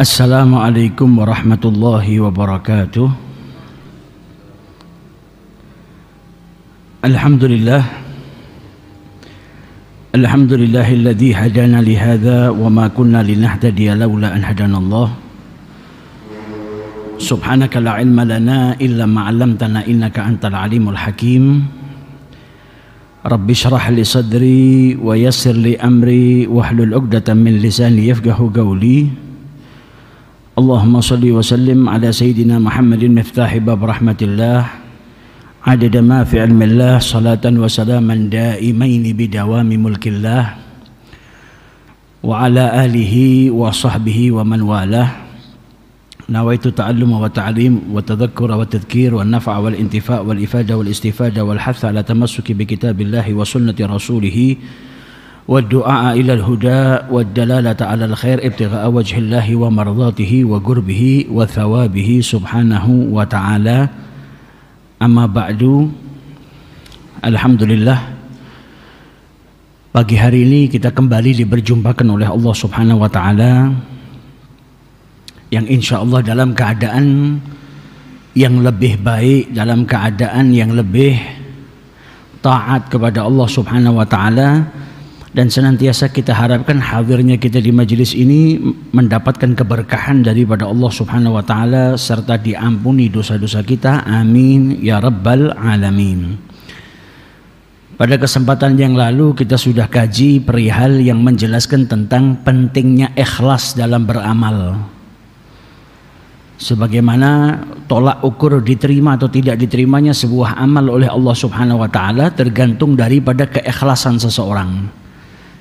Assalamualaikum warahmatullahi wabarakatuh. Alhamdulillahilladzi hadana lihadza wa ma kunna linahtadiya laula an hadanallah. Subhanaka la ilma lana illa ma 'allamtana innaka antal alimul hakim. Rabbi shrah li sadri wa yassir li amri wahlul 'uqdatam min lisani yafqahu qawli. Allahumma salli wa sallim ala sayyidina Muhammadin miftahi bab rahmatillah adada ma fi ilmillah salatan wa salaman daimaini bidawami mulkillah wa ala alihi wa sahbihi wa man walah. Nawaitu ta'alluma wa ta'lim wa tadhakkura wa tadhkir wa nafa'a wal intifa' wal ifada wal istifada wal hatha ala tamassuki bi kitabillahi wa sunnati rasulih والدعاء إلى الهدى والدلالة على الخير ابتغاء وجه الله ومرضاته وقربه وثوابه سبحانه وتعالى. أما بعد, Alhamdulillah, pagi hari ini kita kembali diperjumpakan oleh Allah Subhanahu wa Ta'ala yang insya Allah dalam keadaan yang lebih baik, dalam keadaan yang lebih taat kepada Allah Subhanahu wa Ta'ala. Dan senantiasa kita harapkan hadirnya kita di majelis ini mendapatkan keberkahan daripada Allah Subhanahu wa Ta'ala serta diampuni dosa-dosa kita. Amin ya rabbal alamin. Pada kesempatan yang lalu kita sudah kaji perihal yang menjelaskan tentang pentingnya ikhlas dalam beramal. Sebagaimana tolak ukur diterima atau tidak diterimanya sebuah amal oleh Allah Subhanahu wa Ta'ala tergantung daripada keikhlasan seseorang.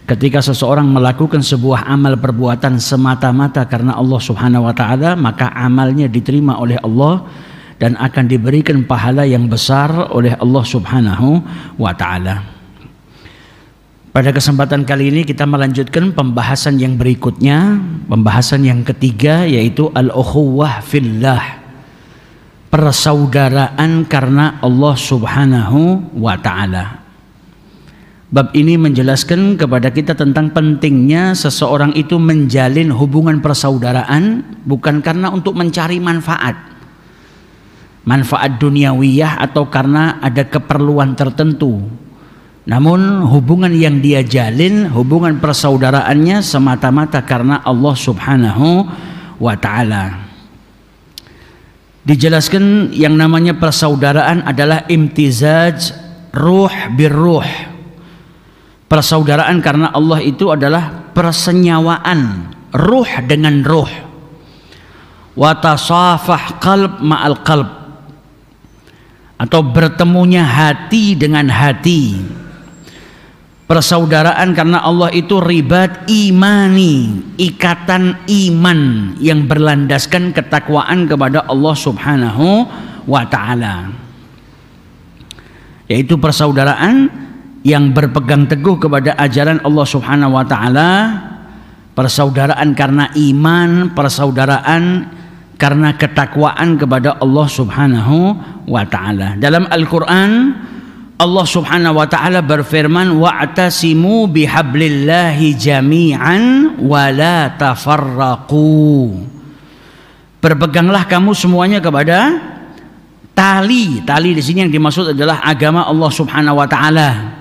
Ketika seseorang melakukan sebuah amal perbuatan semata-mata karena Allah Subhanahu wa Ta'ala, maka amalnya diterima oleh Allah dan akan diberikan pahala yang besar oleh Allah Subhanahu wa Ta'ala. Pada kesempatan kali ini kita melanjutkan pembahasan yang berikutnya, pembahasan yang ketiga, yaitu al-ukhuwah fillah, persaudaraan karena Allah Subhanahu wa Ta'ala. Bab ini menjelaskan kepada kita tentang pentingnya seseorang itu menjalin hubungan persaudaraan bukan karena untuk mencari manfaat duniawiyah atau karena ada keperluan tertentu. Namun hubungan yang dia jalin, hubungan persaudaraannya semata-mata karena Allah Subhanahu wa Ta'ala. Dijelaskan yang namanya persaudaraan adalah imtizaj ruh birruh. Persaudaraan karena Allah itu adalah persenyawaan ruh dengan ruh. Wa tasafah qalb ma'al qalb, atau bertemunya hati dengan hati. Persaudaraan karena Allah itu ribat imani, ikatan iman yang berlandaskan ketakwaan kepada Allah Subhanahu wa Ta'ala. Yaitu persaudaraan yang berpegang teguh kepada ajaran Allah Subhanahu wa Ta'ala, persaudaraan karena iman, persaudaraan karena ketakwaan kepada Allah Subhanahu wa Ta'ala. Dalam Al-Quran Allah Subhanahu wa Ta'ala berfirman, wa'tasimu bihablillahi jami'an wa la tafarraqu. Berpeganglah kamu semuanya kepada tali. Tali di sini yang dimaksud adalah agama Allah Subhanahu wa Ta'ala.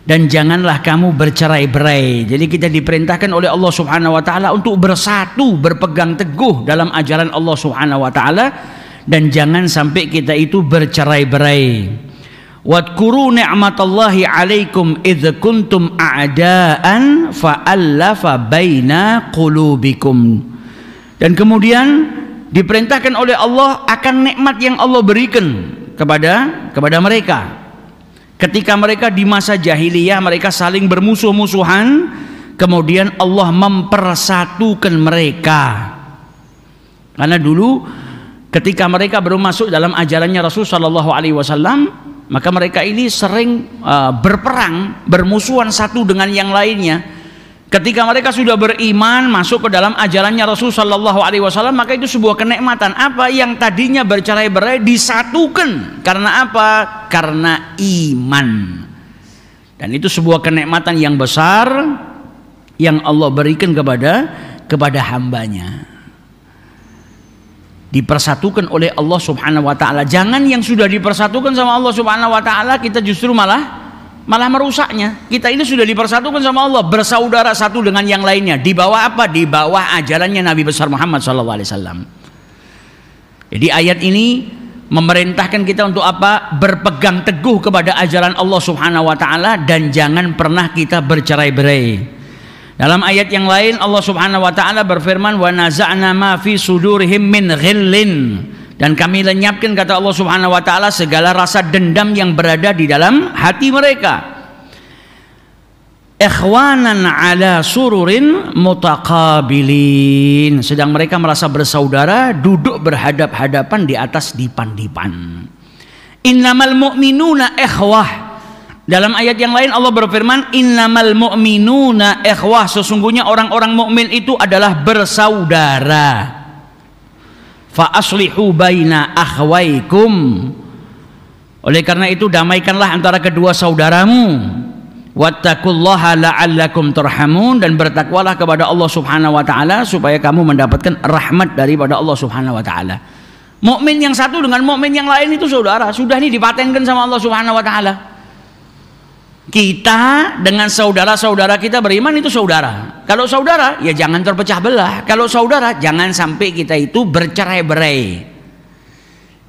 Dan janganlah kamu bercerai-berai. Jadi kita diperintahkan oleh Allah Subhanahu wa Ta'ala untuk bersatu, berpegang teguh dalam ajaran Allah Subhanahu wa Ta'ala, dan jangan sampai kita itu bercerai-berai. Wadkuru ni'matallahi 'alaikum idz kuntum a'daan fa'allafa baina qulubikum. Dan kemudian diperintahkan oleh Allah akan nikmat yang Allah berikan kepada mereka. Ketika mereka di masa jahiliyah mereka saling bermusuh-musuhan, kemudian Allah mempersatukan mereka. Karena dulu ketika mereka baru masuk dalam ajarannya Rasul sallallahu alaihi wasallam, maka mereka ini sering berperang, bermusuhan satu dengan yang lainnya. Ketika mereka sudah beriman, masuk ke dalam ajarannya Rasul sallallahu alaihi wasallam, maka itu sebuah kenikmatan. Apa yang tadinya bercerai-berai disatukan. Karena apa? Karena iman. Dan itu sebuah kenikmatan yang besar yang Allah berikan kepada kepada hambanya. Dipersatukan oleh Allah Subhanahu wa taala. Jangan yang sudah dipersatukan sama Allah Subhanahu wa taala kita justru malah merusaknya. Kita ini sudah dipersatukan sama Allah, bersaudara satu dengan yang lainnya. Di bawah apa? Di bawah ajarannya Nabi besar Muhammad SAW. Jadi ayat ini memerintahkan kita untuk apa? Berpegang teguh kepada ajaran Allah Subhanahu wa taala dan jangan pernah kita bercerai-berai. Dalam ayat yang lain Allah Subhanahu wa taala berfirman, "Wa naza'na ma fi sudurihim min ghillin." Dan kami lenyapkan, kata Allah Subhanahu wa taala, segala rasa dendam yang berada di dalam hati mereka. Ikhwanan ala sururin mutaqabilin. Sedang mereka merasa bersaudara, duduk berhadap-hadapan di atas dipan-dipan. Innamal mu'minuna ikhwah. Dalam ayat yang lain Allah berfirman, innamal mu'minuna ikhwah. Sesungguhnya orang-orang mukmin itu adalah bersaudara. Fa aslihu baina akhwaikum. Oleh karena itu damaikanlah antara kedua saudaramu. Wattaqullaha la'allakum turhamun. Dan bertakwalah kepada Allah Subhanahu wa taala supaya kamu mendapatkan rahmat daripada Allah Subhanahu wa taala. Mukmin yang satu dengan mukmin yang lain itu saudara. Sudah ini dipatenkan sama Allah Subhanahu wa taala. Kita dengan saudara-saudara kita beriman itu saudara. Kalau saudara ya jangan terpecah belah. Kalau saudara jangan sampai kita itu bercerai-berai.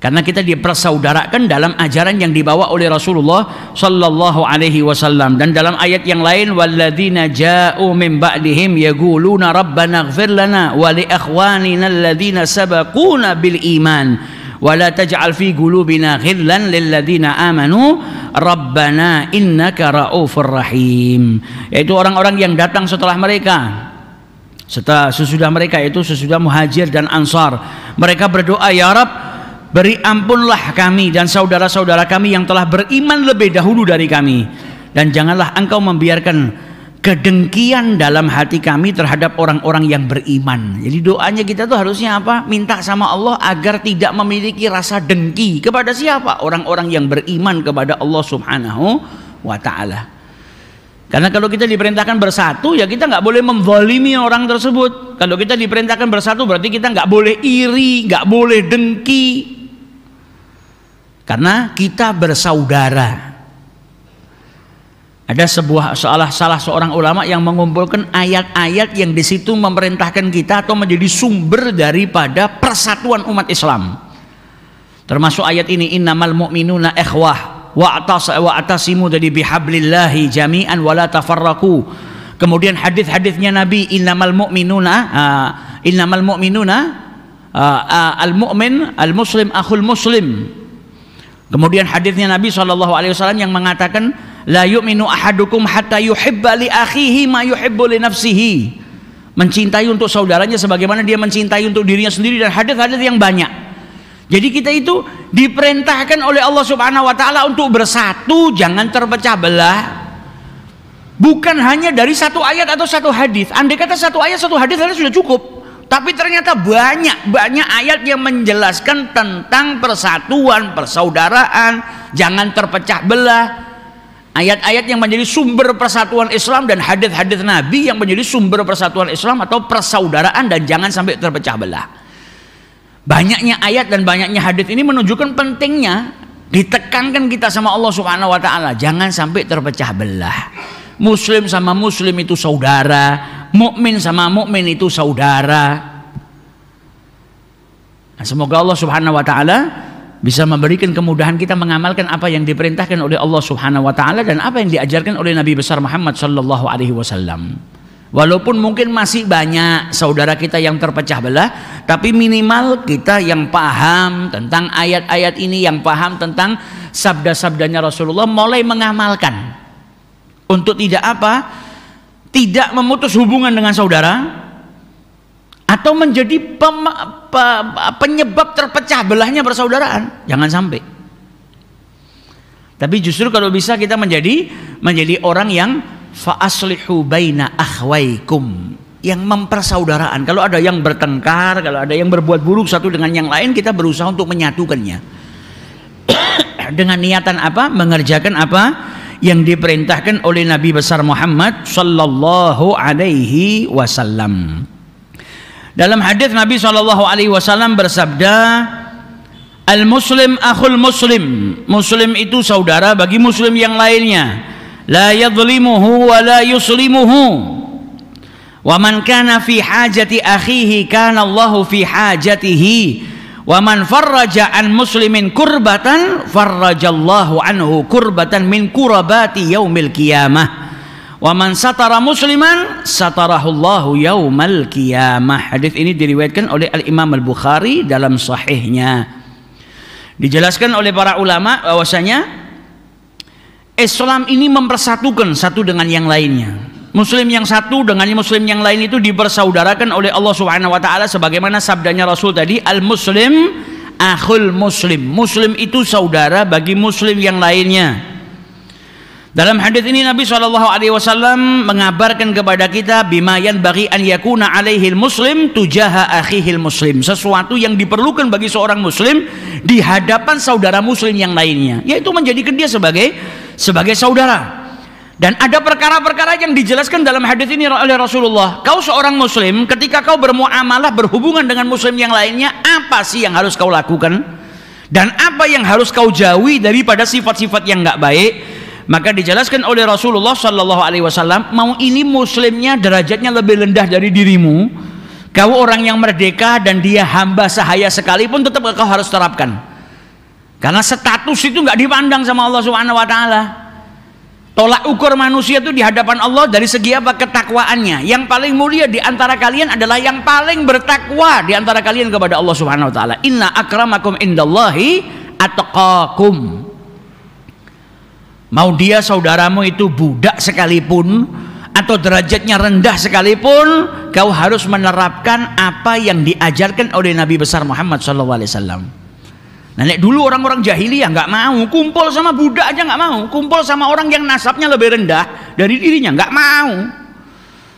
Karena kita dipersaudarakan dalam ajaran yang dibawa oleh Rasulullah sallallahu alaihi wasallam. Dan dalam ayat yang lain, walladzina ja'u min ba'dihim yaquluna rabbana ighfir lana wa li ikhwanina alladzina sabaquna bil iman. Wala taj'al fi qulubina ghillan lil ladzina amanu rabbana innaka raufur rahim. Yaitu orang-orang yang datang setelah mereka, sesudah mereka itu sesudah muhajir dan ansar, mereka berdoa, ya Rabb, beri ampunlah kami dan saudara-saudara kami yang telah beriman lebih dahulu dari kami, dan janganlah engkau membiarkan kedengkian dalam hati kami terhadap orang-orang yang beriman. Jadi doanya kita tuh harusnya apa? Minta sama Allah agar tidak memiliki rasa dengki kepada siapa? Orang-orang yang beriman kepada Allah Subhanahu wa ta'ala. Karena kalau kita diperintahkan bersatu, ya kita nggak boleh menzalimi orang tersebut. Kalau kita diperintahkan bersatu berarti kita nggak boleh iri, nggak boleh dengki. Karena kita bersaudara. Ada salah seorang ulama yang mengumpulkan ayat-ayat yang di situ memerintahkan kita atau menjadi sumber daripada persatuan umat Islam. Termasuk ayat ini, innamal mu'minuna ikhwah wa'tasimu dari bihablillahi jami'an wa la tafarraqu. Kemudian hadis-hadisnya Nabi, innamal mu'minuna al-mu'min al-muslim akhul muslim. Kemudian hadisnya Nabi SAW yang mengatakan, la yu'minu ahadukum hatta yuhibba li akhihi ma yuhibbu li nafsihi. Mencintai untuk saudaranya sebagaimana dia mencintai untuk dirinya sendiri, dan hadis-hadis yang banyak. Jadi kita itu diperintahkan oleh Allah Subhanahu wa taala untuk bersatu, jangan terpecah belah. Bukan hanya dari satu ayat atau satu hadis. Andai kata satu ayat satu hadis sudah cukup. Tapi ternyata banyak ayat yang menjelaskan tentang persatuan, persaudaraan, jangan terpecah belah. Ayat-ayat yang menjadi sumber persatuan Islam dan hadis-hadis Nabi yang menjadi sumber persatuan Islam atau persaudaraan dan jangan sampai terpecah belah. Banyaknya ayat dan banyaknya hadis ini menunjukkan pentingnya ditekankan kita sama Allah Subhanahu wa taala, jangan sampai terpecah belah. Muslim sama muslim itu saudara, mukmin sama mukmin itu saudara. Nah, semoga Allah Subhanahu wa taala bisa memberikan kemudahan kita mengamalkan apa yang diperintahkan oleh Allah Subhanahu wa taala dan apa yang diajarkan oleh Nabi besar Muhammad sallallahu alaihi wasallam. Walaupun mungkin masih banyak saudara kita yang terpecah belah, tapi minimal kita yang paham tentang ayat-ayat ini, yang paham tentang sabda-sabdanya Rasulullah, mulai mengamalkan untuk tidak apa? Tidak memutus hubungan dengan saudara atau menjadi penyebab terpecah belahnya persaudaraan. Jangan sampai. Tapi justru kalau bisa kita menjadi orang yang fa aslihu baina akhwaikum, yang mempersaudaraan. Kalau ada yang bertengkar, kalau ada yang berbuat buruk satu dengan yang lain, kita berusaha untuk menyatukannya. Dengan niatan apa? Mengerjakan apa yang diperintahkan oleh Nabi besar Muhammad sallallahu alaihi wasallam. Dalam hadis Nabi SAW bersabda, al-muslim akhul muslim, muslim itu saudara bagi muslim yang lainnya, la yadhlimuhu wa la yuslimuhu, wa man kana fi hajati akhihi kana Allahu fi hajatihi, wa man farraja an muslimin kurbatan farrajallahu anhu kurbatan min kurabati yaumil qiyamah, wa man satara musliman satarahullahu yaumal qiyamah. Hadis ini diriwayatkan oleh Al-Imam Al-Bukhari dalam sahihnya. Dijelaskan oleh para ulama bahwasanya Islam ini mempersatukan satu dengan yang lainnya. Muslim yang satu dengan muslim yang lain itu dipersaudarakan oleh Allah Subhanahu wa taala sebagaimana sabdanya Rasul tadi, al-muslim akhul muslim. Muslim itu saudara bagi muslim yang lainnya. Dalam hadis ini Nabi SAW mengabarkan kepada kita bima yanbaghi an yakuna alaihil muslim tujaha akhihil muslim. Sesuatu yang diperlukan bagi seorang muslim di hadapan saudara muslim yang lainnya, yaitu menjadikan dia sebagai saudara. Dan ada perkara-perkara yang dijelaskan dalam hadis ini oleh Rasulullah. Kau seorang muslim, ketika kau bermuamalah, berhubungan dengan muslim yang lainnya, apa sih yang harus kau lakukan? Dan apa yang harus kau jauhi daripada sifat-sifat yang enggak baik? Maka dijelaskan oleh Rasulullah SAW, mau ini muslimnya derajatnya lebih rendah dari dirimu, kau orang yang merdeka dan dia hamba sahaya sekalipun, tetap kau harus terapkan. Karena status itu enggak dipandang sama Allah Subhanahu wa taala. Tolak ukur manusia itu di hadapan Allah dari segi apa? Ketakwaannya. Yang paling mulia di antara kalian adalah yang paling bertakwa di antara kalian kepada Allah Subhanahu wa taala. Inna akramakum indallahi atqakum. Mau dia saudaramu itu budak sekalipun atau derajatnya rendah sekalipun, kau harus menerapkan apa yang diajarkan oleh Nabi besar Muhammad SAW. Nah, dulu orang-orang jahiliyah nggak mau kumpul sama budak aja, nggak mau kumpul sama orang yang nasabnya lebih rendah dari dirinya, nggak mau.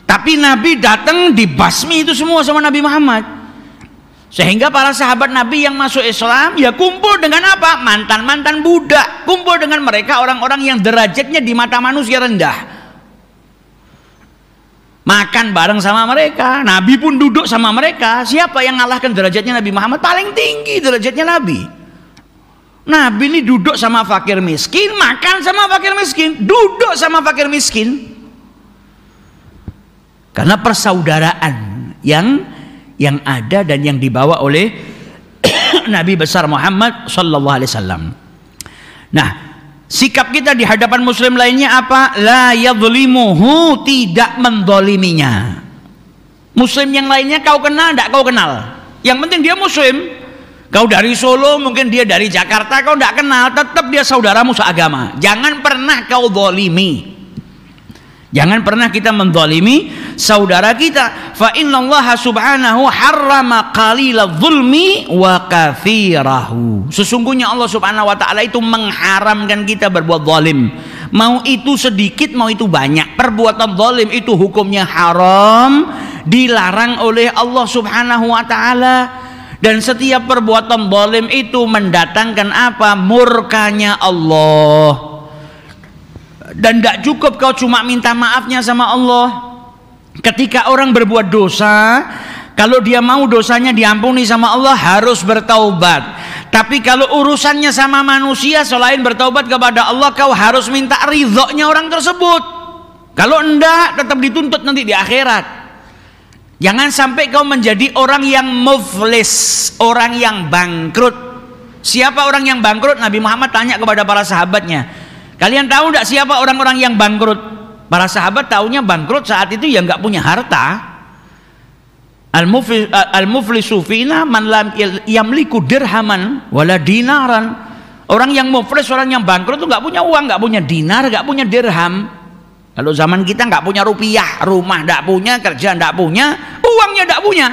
Tapi Nabi datang dibasmi itu semua sama Nabi Muhammad, sehingga para sahabat Nabi yang masuk Islam ya kumpul dengan apa? Mantan-mantan budak, kumpul dengan mereka orang-orang yang derajatnya di mata manusia rendah, makan bareng sama mereka. Nabi pun duduk sama mereka. Siapa yang ngalahkan derajatnya Nabi Muhammad? Paling tinggi derajatnya Nabi. Nabi ini duduk sama fakir miskin, makan sama fakir miskin, duduk sama fakir miskin. Karena persaudaraan yang ada dan yang dibawa oleh Nabi besar Muhammad sallallahu alaihi wasallam. Nah, sikap kita di hadapan muslim lainnya apa? La yadhlimuhu, tidak mendoliminya. Muslim yang lainnya kau kenal enggak kau kenal, yang penting dia muslim. Kau dari Solo, mungkin dia dari Jakarta, kau tidak kenal, tetap dia saudaramu seagama. Jangan pernah kau zalimi. Jangan pernah kita menzalimi saudara kita. Fa innallaha subhanahu harrama qalilaz zulmi wa katsirahu. Sesungguhnya Allah Subhanahu wa taala itu mengharamkan kita berbuat zalim. Mau itu sedikit, mau itu banyak. Perbuatan zalim itu hukumnya haram, dilarang oleh Allah Subhanahu wa taala. Dan setiap perbuatan zalim itu mendatangkan apa? Murkanya Allah. Dan tidak cukup kau cuma minta maafnya sama Allah. Ketika orang berbuat dosa, kalau dia mau dosanya diampuni sama Allah, harus bertaubat. Tapi kalau urusannya sama manusia, selain bertaubat kepada Allah, kau harus minta ridhonya orang tersebut. Kalau enggak, tetap dituntut nanti di akhirat. Jangan sampai kau menjadi orang yang muflis, orang yang bangkrut. Siapa orang yang bangkrut? Nabi Muhammad tanya kepada para sahabatnya, kalian tahu tidak siapa orang-orang yang bangkrut? Para sahabat tahunya bangkrut saat itu yang nggak punya harta. Al-muflisu fina man lam yamliku dirhaman wala dinaran. Orang yang muflis, orang yang bangkrut itu nggak punya uang, nggak punya dinar, nggak punya dirham. Kalau zaman kita nggak punya rupiah, rumah nggak punya, kerja nggak punya, uangnya nggak punya.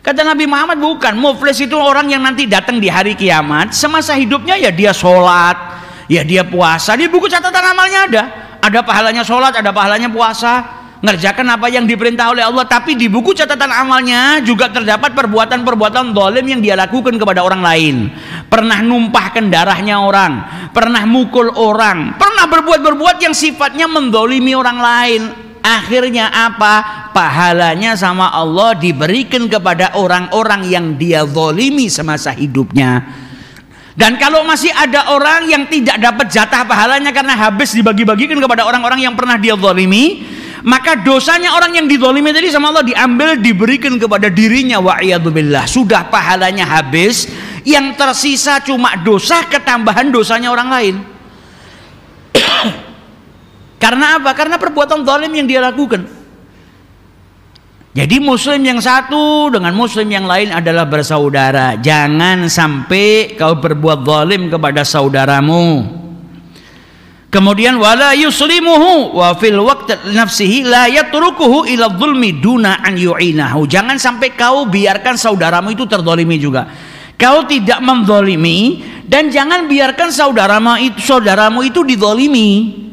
Kata Nabi Muhammad, bukan. Muflis itu orang yang nanti datang di hari kiamat, semasa hidupnya ya dia sholat, ya dia puasa, di buku catatan amalnya ada pahalanya sholat, ada pahalanya puasa, ngerjakan apa yang diperintah oleh Allah. Tapi di buku catatan amalnya juga terdapat perbuatan-perbuatan zalim yang dia lakukan kepada orang lain. Pernah numpahkan darahnya orang, pernah mukul orang, pernah berbuat yang sifatnya mendolimi orang lain. Akhirnya apa? Pahalanya sama Allah diberikan kepada orang-orang yang dia zalimi semasa hidupnya. Dan kalau masih ada orang yang tidak dapat jatah pahalanya karena habis dibagi-bagikan kepada orang-orang yang pernah dia zalimi, maka dosanya orang yang dizalimi tadi sama Allah diambil diberikan kepada dirinya, wa'iyadzubillah. Sudah pahalanya habis, yang tersisa cuma dosa ketambahan dosanya orang lain. Karena apa? Karena perbuatan zalim yang dia lakukan. Jadi muslim yang satu dengan muslim yang lain adalah bersaudara. Jangan sampai kau berbuat zalim kepada saudaramu. Kemudian wala yuslimuhu wa fil waqti nafsihi la yatrukuhu ila dzulmi duna an yu'inahu. Jangan sampai kau biarkan saudaramu itu terzalimi juga. Kau tidak menzalimi dan jangan biarkan saudaramu itu dizalimi.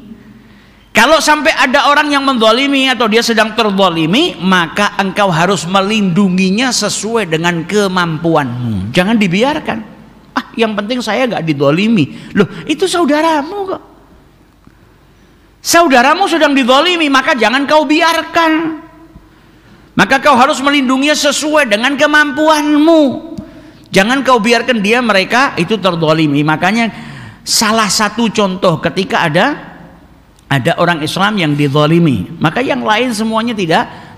Kalau sampai ada orang yang menzalimi atau dia sedang terzalimi, maka engkau harus melindunginya sesuai dengan kemampuanmu. Jangan dibiarkan. Yang penting saya nggak dizalimi. Loh, itu saudaramu kok. Saudaramu sedang dizalimi, maka jangan kau biarkan. Maka kau harus melindunginya sesuai dengan kemampuanmu. Jangan kau biarkan mereka itu terzalimi. Makanya salah satu contoh ketika ada orang Islam yang dizalimi, maka yang lain semuanya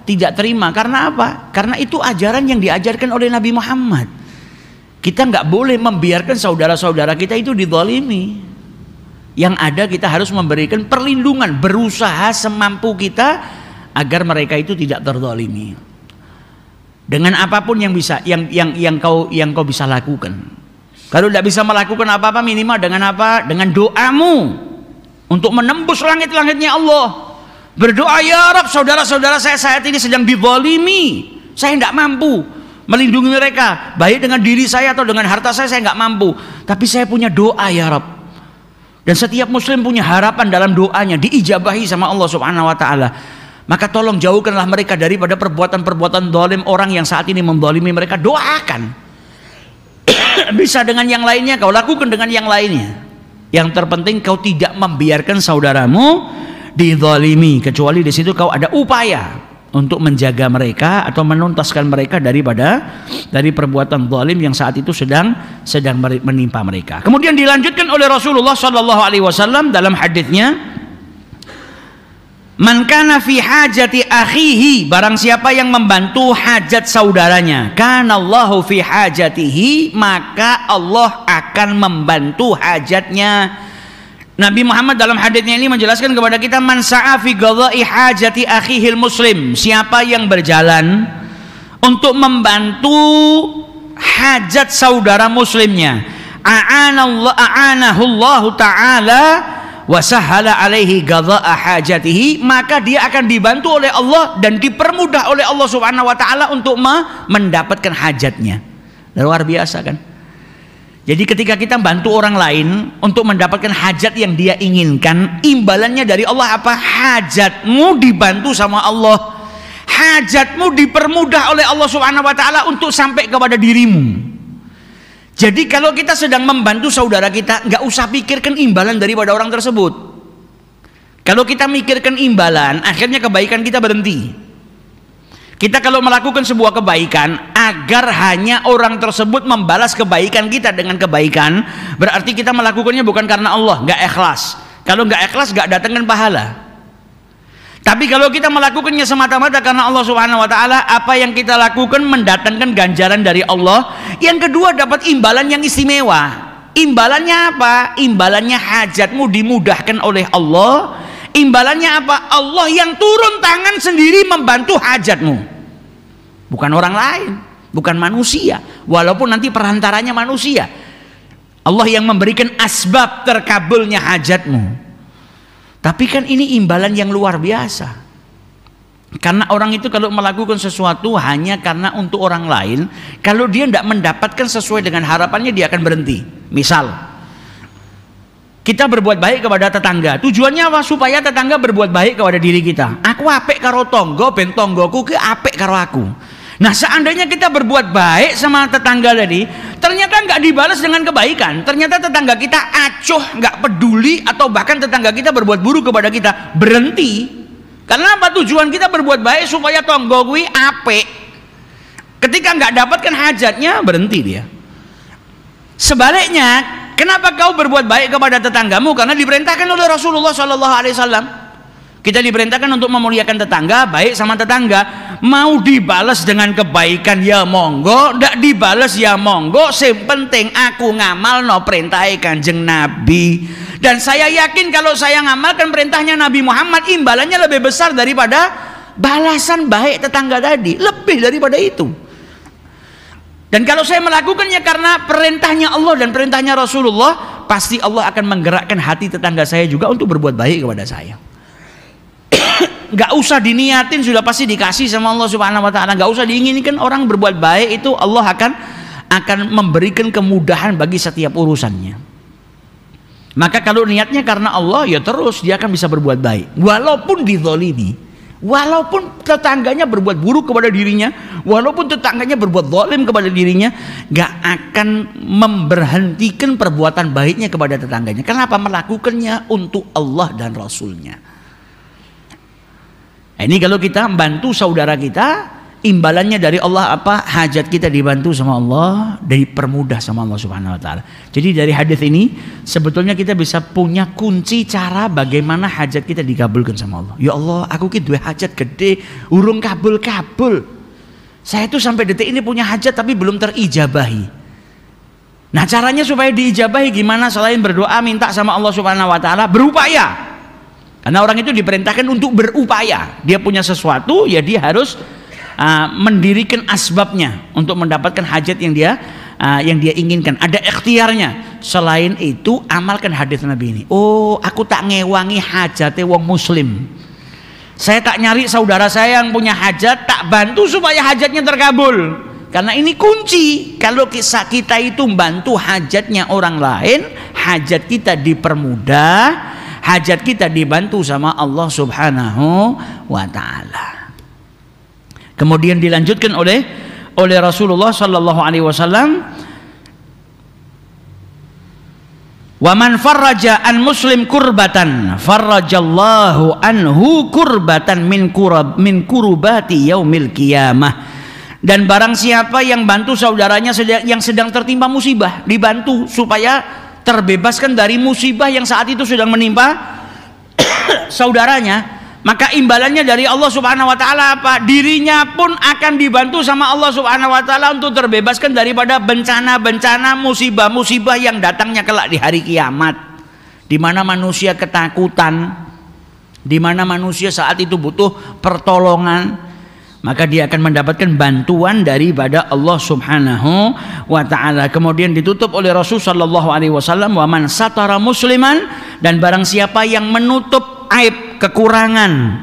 tidak terima. Karena apa? Karena itu ajaran yang diajarkan oleh Nabi Muhammad. Kita nggak boleh membiarkan saudara-saudara kita itu dizalimi. Yang ada kita harus memberikan perlindungan, berusaha semampu kita agar mereka itu tidak terzalimi. Dengan apapun yang bisa, yang kau bisa lakukan. Kalau tidak bisa melakukan apa-apa, minimal dengan apa? Dengan doamu. Untuk menembus langit-langitnya Allah, berdoa, ya Rabb, saudara-saudara saya saat ini sedang dizalimi, saya tidak mampu melindungi mereka, baik dengan diri saya atau dengan harta saya tidak mampu, tapi saya punya doa ya Rabb. Dan setiap muslim punya harapan dalam doanya diijabahi sama Allah Subhanahu wa taala. Maka tolong jauhkanlah mereka daripada perbuatan-perbuatan zalim orang yang saat ini menzalimi mereka. Doakan. Bisa dengan yang lainnya, kau lakukan dengan yang lainnya. Yang terpenting kau tidak membiarkan saudaramu dizalimi, kecuali di situ kau ada upaya untuk menjaga mereka atau menuntaskan mereka dari perbuatan zalim yang saat itu sedang menimpa mereka. Kemudian dilanjutkan oleh Rasulullah sallallahu alaihi wasallam dalam hadisnya, man kana fi hajati akhihi, barang siapa yang membantu hajat saudaranya, kanallahu fi hajatihi, maka Allah akan membantu hajatnya. Nabi Muhammad dalam hadisnya ini menjelaskan kepada kita, man sa'a fi qada'i hajati akhihil muslim, siapa yang berjalan untuk membantu hajat saudara muslimnya, a'anahullahu ta'ala wa sahhala alaihi qada'a hajatihi, maka dia akan dibantu oleh Allah dan dipermudah oleh Allah Subhanahu wa taala untuk mendapatkan hajatnya. Luar biasa kan? Jadi ketika kita bantu orang lain untuk mendapatkan hajat yang dia inginkan, imbalannya dari Allah apa? Hajatmu dibantu sama Allah, hajatmu dipermudah oleh Allah Subhanahu wa taala untuk sampai kepada dirimu. Jadi kalau kita sedang membantu saudara kita, nggak usah pikirkan imbalan daripada orang tersebut. Kalau kita mikirkan imbalan, akhirnya kebaikan kita berhenti. Kita kalau melakukan sebuah kebaikan, agar hanya orang tersebut membalas kebaikan kita dengan kebaikan, berarti kita melakukannya bukan karena Allah, nggak ikhlas. Kalau nggak ikhlas, nggak datangkan pahala. Tapi kalau kita melakukannya semata-mata karena Allah Subhanahu wa taala, apa yang kita lakukan mendatangkan ganjaran dari Allah. Yang kedua, dapat imbalan yang istimewa. Imbalannya apa? Imbalannya hajatmu dimudahkan oleh Allah. Imbalannya apa? Allah yang turun tangan sendiri membantu hajatmu. Bukan orang lain, bukan manusia. Walaupun nanti perantaranya manusia. Allah yang memberikan asbab terkabulnya hajatmu. Tapi kan ini imbalan yang luar biasa. Karena orang itu kalau melakukan sesuatu hanya karena untuk orang lain, kalau dia tidak mendapatkan sesuai dengan harapannya, dia akan berhenti. Misal, kita berbuat baik kepada tetangga, tujuannya apa? Supaya tetangga berbuat baik kepada diri kita. Aku apik karo tonggo, ben tonggoku ke apik karo aku. Nah, seandainya kita berbuat baik sama tetangga tadi, ternyata nggak dibalas dengan kebaikan, ternyata tetangga kita acuh, nggak peduli, atau bahkan tetangga kita berbuat buruk kepada kita, berhenti. Karena apa? Tujuan kita berbuat baik supaya tonggo kuwi apik. Ketika nggak dapatkan hajatnya, berhenti dia. Sebaliknya, kenapa kau berbuat baik kepada tetanggamu? Karena diperintahkan oleh Rasulullah SAW. Kita diperintahkan untuk memuliakan tetangga, baik sama tetangga. Mau dibalas dengan kebaikan ya monggo, ndak dibalas ya monggo. Sing penting aku ngamal no perintah Kanjeng Nabi. Dan saya yakin kalau saya ngamalkan perintahnya Nabi Muhammad, imbalannya lebih besar daripada balasan baik tetangga tadi, lebih daripada itu. Dan kalau saya melakukannya karena perintahnya Allah dan perintahnya Rasulullah, pasti Allah akan menggerakkan hati tetangga saya juga untuk berbuat baik kepada saya. Gak usah diniatin, sudah pasti dikasih sama Allah Subhanahu wa Ta'ala. Gak usah diinginkan orang berbuat baik, itu Allah akan memberikan kemudahan bagi setiap urusannya. Maka kalau niatnya karena Allah, ya terus dia akan bisa berbuat baik walaupun dizalimi, walaupun tetangganya berbuat buruk kepada dirinya, walaupun tetangganya berbuat zalim kepada dirinya, gak akan memberhentikan perbuatan baiknya kepada tetangganya. Kenapa? Melakukannya untuk Allah dan Rasulnya. Ini kalau kita membantu saudara kita, imbalannya dari Allah apa? Hajat kita dibantu sama Allah, dipermudah sama Allah Subhanahu wa Ta'ala. Jadi dari hadis ini sebetulnya kita bisa punya kunci cara bagaimana hajat kita dikabulkan sama Allah. Ya Allah, aku ki duwe hajat gede, urung kabul-kabul. Saya itu sampai detik ini punya hajat tapi belum terijabahi. Nah, caranya supaya diijabahi gimana selain berdoa minta sama Allah Subhanahu wa Ta'ala? Berupaya. Karena orang itu diperintahkan untuk berupaya. Dia punya sesuatu, ya dia harus mendirikan asbabnya untuk mendapatkan hajat yang dia inginkan. Ada ikhtiarnya. Selain itu, amalkan hadis Nabi ini. Oh, aku tak ngewangi hajatnya wong muslim. Saya tak nyari saudara saya yang punya hajat, tak bantu supaya hajatnya terkabul. Karena ini kunci. Kalau kita itu bantu hajatnya orang lain, hajat kita dipermudah, hajat kita dibantu sama Allah Subhanahu wa Ta'ala. Kemudian dilanjutkan oleh Rasulullah sallallahu alaihi wasallam, wa man farraja an muslim kurbatan farrajallahu anhu kurbatan min kurubati yaumil qiyamah. Dan barang siapa yang bantu saudaranya yang sedang tertimpa musibah, dibantu supaya terbebaskan dari musibah yang saat itu sedang menimpa saudaranya, maka imbalannya dari Allah Subhanahu wa Ta'ala apa? Dirinya pun akan dibantu sama Allah Subhanahu wa Ta'ala untuk terbebaskan daripada bencana-bencana, musibah-musibah yang datangnya kelak di hari kiamat, di mana manusia ketakutan, di mana manusia saat itu butuh pertolongan, maka dia akan mendapatkan bantuan daripada Allah Subhanahu wa Ta'ala. Kemudian ditutup oleh Rasul sallallahu alaihi wasallam, wa man satara musliman, dan barang siapa yang menutup aib, kekurangan,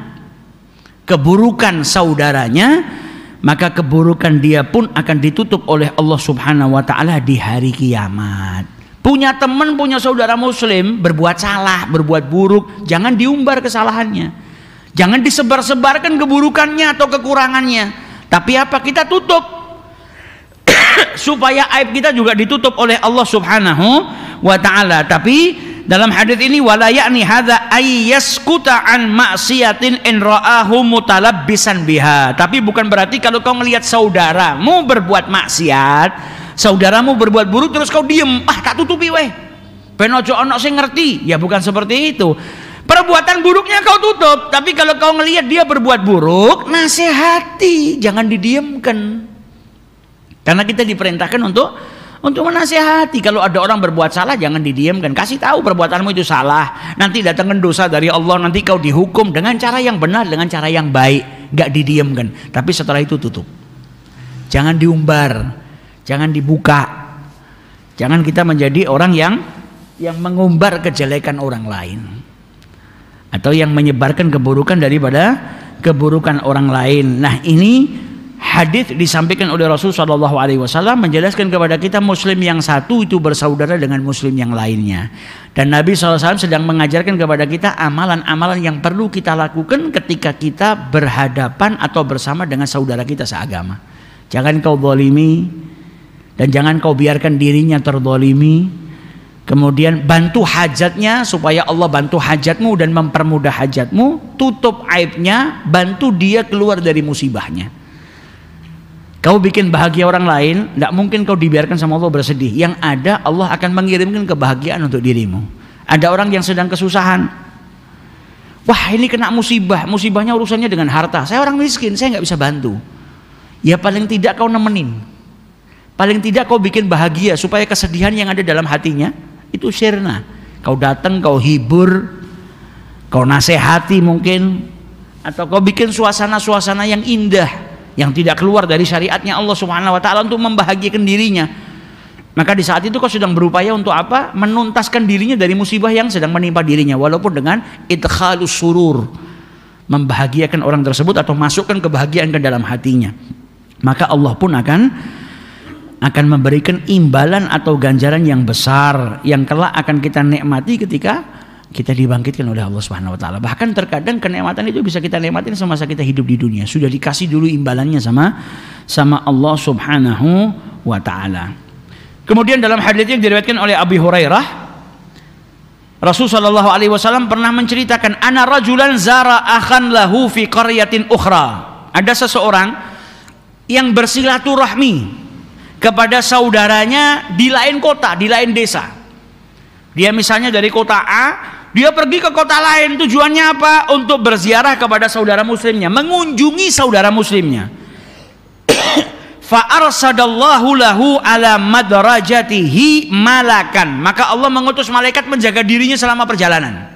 keburukan saudaranya, maka keburukan dia pun akan ditutup oleh Allah Subhanahu wa Ta'ala di hari kiamat. Punya teman, punya saudara muslim berbuat salah, berbuat buruk, jangan diumbar kesalahannya. Jangan disebar-sebarkan keburukannya atau kekurangannya. Tapi apa? Kita tutup supaya aib kita juga ditutup oleh Allah Subhanahu wa Ta'ala. Tapi dalam hadis ini, wala ya'ni hadza ayyaskuta an ma'siyatin in ra'ahu mutalabbisan biha. Tapi bukan berarti kalau kau melihat saudaramu berbuat maksiat, saudaramu berbuat buruk terus kau diem, tak tutupi weh, ben ojo ono sing ngerti. Ya bukan seperti itu. Perbuatan buruknya kau tutup, tapi kalau kau ngelihat dia berbuat buruk, nasihati, jangan didiamkan. Karena kita diperintahkan untuk menasihati. Kalau ada orang berbuat salah, jangan didiamkan, kasih tahu perbuatanmu itu salah. Nanti datangkan dosa dari Allah, nanti kau dihukum dengan cara yang benar, dengan cara yang baik, gak didiamkan. Tapi setelah itu tutup, jangan diumbar, jangan dibuka. Jangan kita menjadi orang yang mengumbar kejelekan orang lain, atau yang menyebarkan keburukan daripada keburukan orang lain. Nah, ini hadis disampaikan oleh Rasul sallallahu alaihi wasallam menjelaskan kepada kita muslim yang satu itu bersaudara dengan muslim yang lainnya. Dan Nabi SAW sedang mengajarkan kepada kita amalan-amalan yang perlu kita lakukan ketika kita berhadapan atau bersama dengan saudara kita seagama. Jangan kau zalimi dan jangan kau biarkan dirinya terzalimi. Kemudian bantu hajatnya supaya Allah bantu hajatmu dan mempermudah hajatmu. Tutup aibnya, bantu dia keluar dari musibahnya. Kau bikin bahagia orang lain, tidak mungkin kau dibiarkan sama Allah bersedih. Yang ada Allah akan mengirimkan kebahagiaan untuk dirimu. Ada orang yang sedang kesusahan. Wah, ini kena musibah, musibahnya urusannya dengan harta. Saya orang miskin, saya nggak bisa bantu. Ya paling tidak kau nemenin. Paling tidak kau bikin bahagia supaya kesedihan yang ada dalam hatinya itu sirna. Kau datang, kau hibur, kau nasihati mungkin, atau kau bikin suasana-suasana yang indah yang tidak keluar dari syariatnya Allah Subhanahu wa taala untuk membahagiakan dirinya. Maka di saat itu kau sedang berupaya untuk apa? Menuntaskan dirinya dari musibah yang sedang menimpa dirinya, walaupun dengan idkhalus surur, membahagiakan orang tersebut atau masukkan kebahagiaan ke dalam hatinya. Maka Allah pun akan memberikan imbalan atau ganjaran yang besar yang kelak akan kita nikmati ketika kita dibangkitkan oleh Allah Subhanahu wa taala. Bahkan terkadang kenikmatan itu bisa kita nikmatin semasa kita hidup di dunia. Sudah dikasih dulu imbalannya sama Allah Subhanahu wa taala. Kemudian dalam hadis yang diriwayatkan oleh Abi Hurairah, Rasul sallallahu alaihi wasallam pernah menceritakan, ana rajulan zara akhan lahu fi qaryatin ukhra. Ada seseorang yang bersilaturahmi kepada saudaranya di lain kota, di lain desa. Dia misalnya dari kota A, dia pergi ke kota lain. Tujuannya apa? Untuk berziarah kepada saudara muslimnya, mengunjungi saudara muslimnya. Fa arsadallahu lahu ala madrajatihi malakan. Maka Allah mengutus malaikat menjaga dirinya selama perjalanan.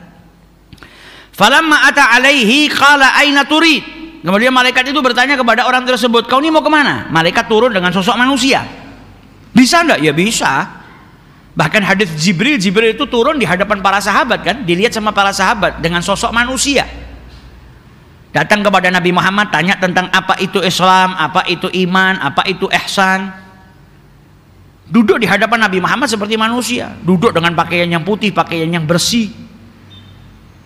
Falamma ata alaihi qala aina turid. Kemudian malaikat itu bertanya kepada orang tersebut, kau ini mau kemana? Malaikat turun dengan sosok manusia. Bisa enggak? Ya bisa. Bahkan hadis Jibril itu turun di hadapan para sahabat kan, dilihat sama para sahabat dengan sosok manusia. Datang kepada Nabi Muhammad, tanya tentang apa itu Islam, apa itu iman, apa itu ihsan. Duduk di hadapan Nabi Muhammad seperti manusia, duduk dengan pakaian yang putih, pakaian yang bersih.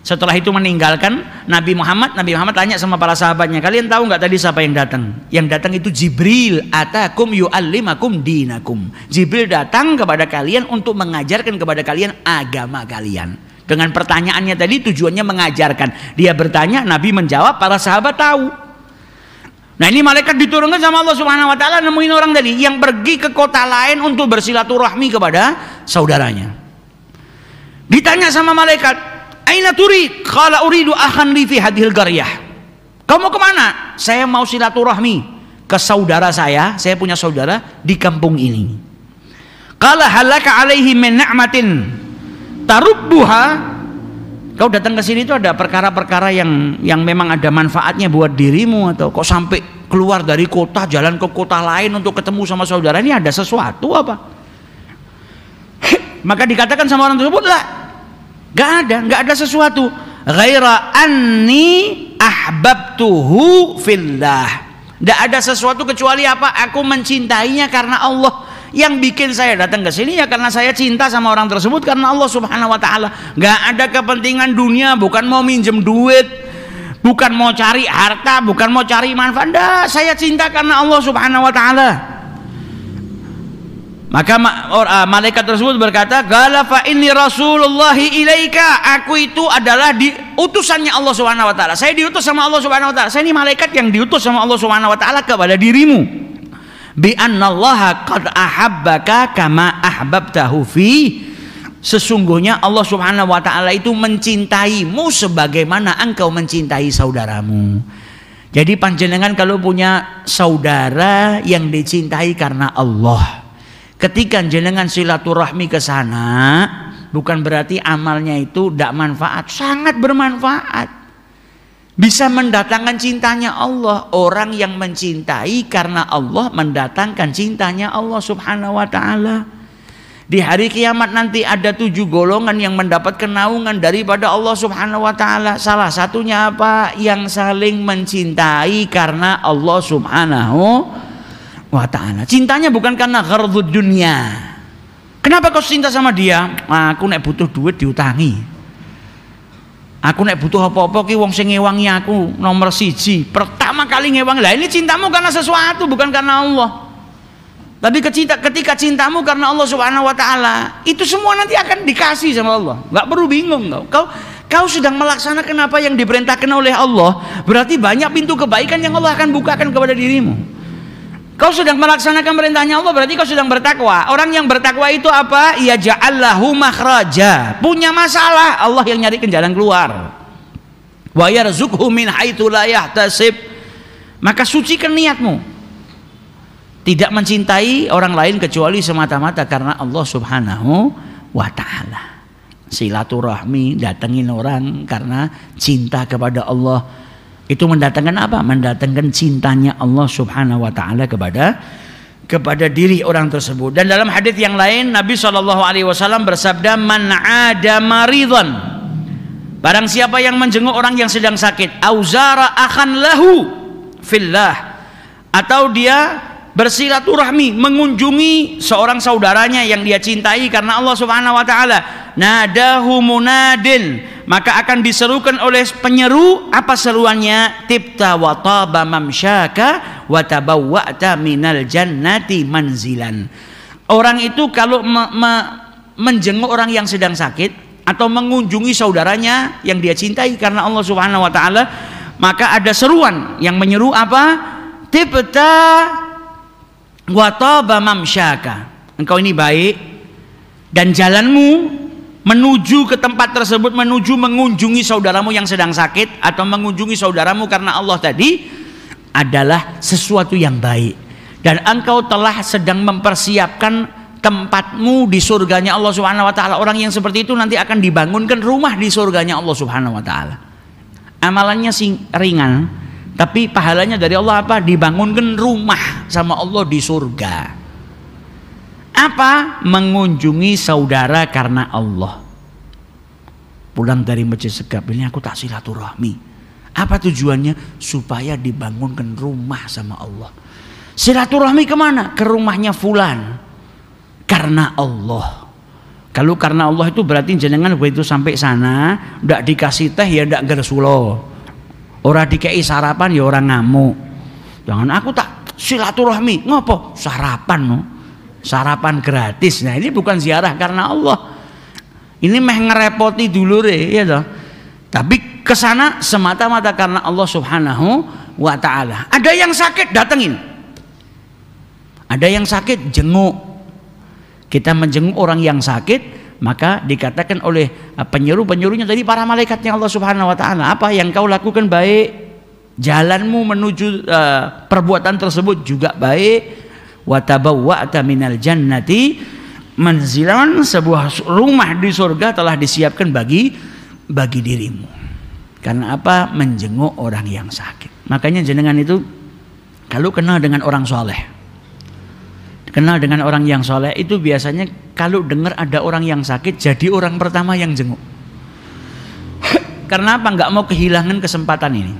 Setelah itu meninggalkan Nabi Muhammad tanya sama para sahabatnya, kalian tahu nggak tadi siapa yang datang? Yang datang itu Jibril, atakum yu'allimakum dinakum. Jibril datang kepada kalian untuk mengajarkan kepada kalian agama kalian. Dengan pertanyaannya tadi tujuannya mengajarkan. Dia bertanya, Nabi menjawab, para sahabat tahu. Nah ini malaikat diturunkan sama Allah Subhanahu wa taala nemuin orang tadi yang pergi ke kota lain untuk bersilaturahmi kepada saudaranya. Ditanya sama malaikat, aina turid? Qala uridu akhan li fi hadhil qaryah. Kamu kemana? Saya mau silaturahmi ke saudara saya punya saudara di kampung ini. Qala halaka alaihi min ni'matin tarubbuha. Kau datang ke sini itu ada perkara-perkara yang memang ada manfaatnya buat dirimu, atau kok sampai keluar dari kota jalan ke kota lain untuk ketemu sama saudara, ini ada sesuatu apa? Maka dikatakan sama orang tersebut, lah, nggak ada sesuatu. Ghaira anni ahbabtuhu fillah. Nggak ada sesuatu kecuali apa? Aku mencintainya karena Allah. Yang bikin saya datang ke sini ya karena saya cinta sama orang tersebut karena Allah Subhanahu wa taala. Nggak ada kepentingan dunia, bukan mau minjem duit, bukan mau cari harta, bukan mau cari manfaat. Nggak, saya cinta karena Allah Subhanahu wa taala. Maka malaikat tersebut berkata, "Qala fa inni rasulullahi ilaika." Aku itu adalah utusannya Allah Subhanahu wa taala. Saya diutus sama Allah Subhanahu wa taala. Saya ini malaikat yang diutus sama Allah Subhanahu wa taala kepada dirimu. Bi annallaha qad ahabbaka kama ahbabtahu fi. Sesungguhnya Allah Subhanahu wa taala itu mencintaimu sebagaimana engkau mencintai saudaramu. Jadi panjenengan kalau punya saudara yang dicintai karena Allah, ketika jenengan silaturahmi ke sana, bukan berarti amalnya itu tidak manfaat, sangat bermanfaat. Bisa mendatangkan cintanya Allah. Orang yang mencintai karena Allah mendatangkan cintanya Allah Subhanahu wa taala. Di hari kiamat nanti ada 7 golongan yang mendapatkan naungan daripada Allah Subhanahu wa taala. Salah satunya apa? Yang saling mencintai karena Allah Subhanahu wa ta'ala. Cintanya bukan karena ghardud dunia. Kenapa kau cinta sama dia? Aku nek butuh duit diutangi. Aku nek butuh apa-apa ki wong sing ngewangi aku nomor 1. Pertama kali ngewangi. Lah ini cintamu karena sesuatu, bukan karena Allah. Tapi ketika cintamu karena Allah Subhanahu wa taala, itu semua nanti akan dikasih sama Allah. Enggak perlu bingung kau sedang melaksanakan apa yang diperintahkan oleh Allah, berarti banyak pintu kebaikan yang Allah akan bukakan kepada dirimu. Kau sedang melaksanakan perintahnya Allah, berarti kau sedang bertakwa. Orang yang bertakwa itu apa? Ya ja'allahu makhraja. Punya masalah, Allah yang nyarikan jalan keluar. Wa yarzuqhu min haitsu la yahtasib. Maka sucikan niatmu. Tidak mencintai orang lain kecuali semata-mata karena Allah Subhanahu wa taala. Silaturahmi, datengin orang karena cinta kepada Allah. Itu mendatangkan apa? Mendatangkan cintanya Allah Subhanahu wa taala kepada diri orang tersebut. Dan dalam hadis yang lain Nabi SAW bersabda, "Man 'ada maridhan." Barang siapa yang menjenguk orang yang sedang sakit, auzara akhan lahu fillah, atau dia bersilaturahmi, mengunjungi seorang saudaranya yang dia cintai karena Allah Subhanahu wa taala, nadahu munadin, maka akan diserukan oleh penyeru. Apa seruannya? Tibta wa taba mamsyaka wa tabawwa'ta minal jannati manzilan. Orang itu kalau menjenguk orang yang sedang sakit atau mengunjungi saudaranya yang dia cintai karena Allah Subhanahu wa taala, maka ada seruan yang menyeru apa? Tibta wa taba mamsyaka. Engkau ini baik dan jalanmu menuju ke tempat tersebut, menuju mengunjungi saudaramu yang sedang sakit atau mengunjungi saudaramu karena Allah tadi adalah sesuatu yang baik, dan engkau telah sedang mempersiapkan tempatmu di surganya Allah Subhanahu wa taala. Orang yang seperti itu nanti akan dibangunkan rumah di surganya Allah Subhanahu wa taala. Amalannya ringan, tapi pahalanya dari Allah apa? Dibangunkan rumah sama Allah di surga. Apa? Mengunjungi saudara karena Allah. Pulang dari masjid Segap ini aku tak silaturahmi. Apa tujuannya? Supaya dibangunkan rumah sama Allah. Silaturahmi kemana? Ke rumahnya fulan. Karena Allah. Kalau karena Allah itu berarti jenengan begitu sampai sana ndak dikasih teh ya ndak gersulo. Orang dikei sarapan ya orang ngamuk. Jangan aku tak silaturahmi. Ngopo? Sarapan no. Sarapan gratis. Nah ini bukan ziarah karena Allah. Ini meh ngerepoti dulure ya toh. Tapi kesana semata-mata karena Allah Subhanahu wa taala. Ada yang sakit datengin. Ada yang sakit jenguk. Kita menjenguk orang yang sakit, maka dikatakan oleh penyeru-penyerunya tadi para malaikatnya Allah Subhanahu wa taala, apa yang kau lakukan baik, jalanmu menuju perbuatan tersebut juga baik. Wa tabawwa'ta minal jannati manzilan, sebuah rumah di surga telah disiapkan bagi dirimu. Karena apa? Menjenguk orang yang sakit. Makanya jenengan itu kalau kenal dengan orang soleh, kenal dengan orang yang soleh itu biasanya kalau dengar ada orang yang sakit jadi orang pertama yang jenguk. Karena apa? Nggak mau kehilangan kesempatan ini.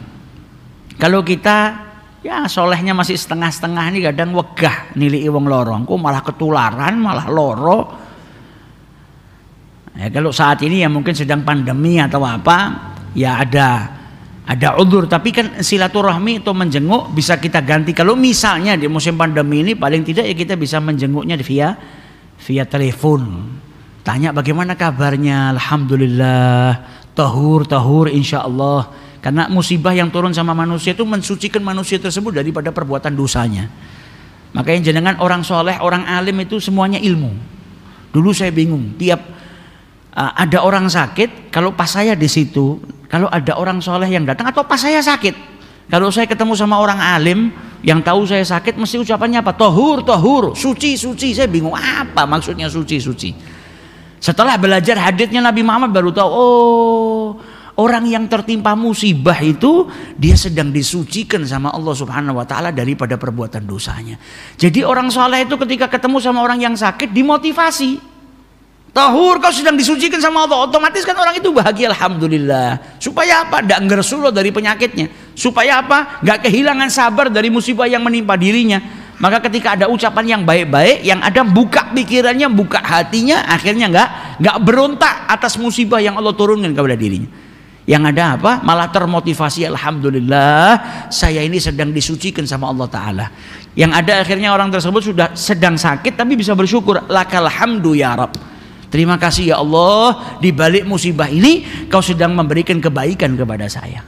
Kalau kita ya solehnya masih setengah-setengah ini kadang wegah nilai wong lorong, kok malah ketularan, malah loro. Ya, kalau saat ini ya mungkin sedang pandemi atau apa, ya ada udzur, tapi kan silaturahmi atau menjenguk bisa kita ganti. Kalau misalnya di musim pandemi ini paling tidak ya kita bisa menjenguknya via telepon. Tanya bagaimana kabarnya, alhamdulillah, tahur insyaallah. Karena musibah yang turun sama manusia itu mensucikan manusia tersebut daripada perbuatan dosanya. Makanya jenengan orang soleh, orang alim itu semuanya ilmu. Dulu saya bingung, tiap ada orang sakit, kalau pas saya di situ, kalau ada orang soleh yang datang atau pas saya sakit, kalau saya ketemu sama orang alim yang tahu saya sakit, mesti ucapannya apa? Tahur, suci. Saya bingung apa maksudnya suci. Setelah belajar haditsnya Nabi Muhammad baru tahu, oh, orang yang tertimpa musibah itu dia sedang disucikan sama Allah Subhanahu wa taala daripada perbuatan dosanya. Jadi orang soleh itu ketika ketemu sama orang yang sakit dimotivasi. Tahur, kau sedang disucikan sama Allah, otomatis kan orang itu bahagia, alhamdulillah. Supaya apa? Tidak ngersuloh dari penyakitnya. Supaya apa? Gak kehilangan sabar dari musibah yang menimpa dirinya. Maka ketika ada ucapan yang baik-baik, yang ada buka pikirannya, buka hatinya, akhirnya gak berontak atas musibah yang Allah turunkan kepada dirinya. Yang ada apa? Malah termotivasi, alhamdulillah saya ini sedang disucikan sama Allah Ta'ala. Yang ada akhirnya orang tersebut sudah sedang sakit tapi bisa bersyukur, lakal hamdu ya Rabb, terima kasih ya Allah, di balik musibah ini kau sedang memberikan kebaikan kepada saya.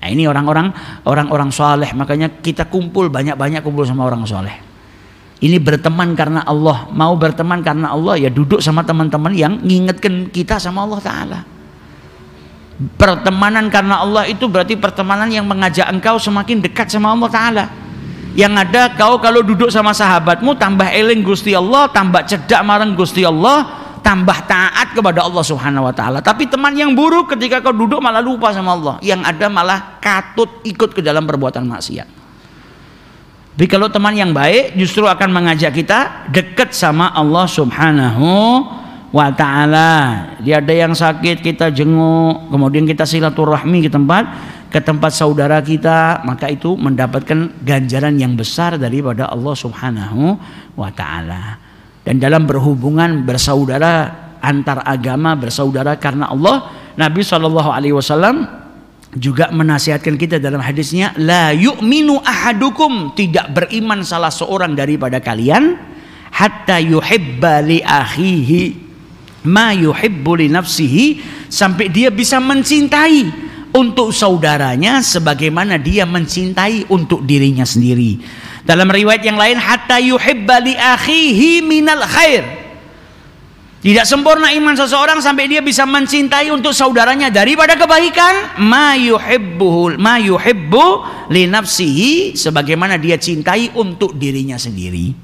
Nah, ini orang-orang saleh. Makanya kita kumpul, banyak-banyak kumpul sama orang saleh. Ini berteman karena Allah. Mau berteman karena Allah, ya duduk sama teman-teman yang ngingetkan kita sama Allah Ta'ala. Pertemanan karena Allah itu berarti pertemanan yang mengajak engkau semakin dekat sama Allah Ta'ala. Yang ada kau kalau duduk sama sahabatmu tambah eling Gusti Allah, tambah cedak marang Gusti Allah, tambah taat kepada Allah Subhanahu wa Ta'ala. Tapi teman yang buruk, ketika kau duduk malah lupa sama Allah, yang ada malah katut ikut ke dalam perbuatan maksiat. Tapi kalau teman yang baik justru akan mengajak kita dekat sama Allah Subhanahu wa Ta'ala. Dia ada yang sakit kita jenguk, kemudian kita silaturahmi ke tempat saudara kita, maka itu mendapatkan ganjaran yang besar daripada Allah Subhanahu wa Ta'ala. Dan dalam berhubungan bersaudara antar agama, bersaudara karena Allah, Nabi SAW juga menasihatkan kita dalam hadisnya, la yu'minu ahadukum, tidak beriman salah seorang daripada kalian, hatta yuhibba li akhihi ma yuhibbu li nafsihi, sampai dia bisa mencintai untuk saudaranya sebagaimana dia mencintai untuk dirinya sendiri. Dalam riwayat yang lain, hatta yuhibba li akhihi minal khair, tidak sempurna iman seseorang sampai dia bisa mencintai untuk saudaranya daripada kebaikan, ma yuhibbu li nafsihi, sebagaimana dia cintai untuk dirinya sendiri.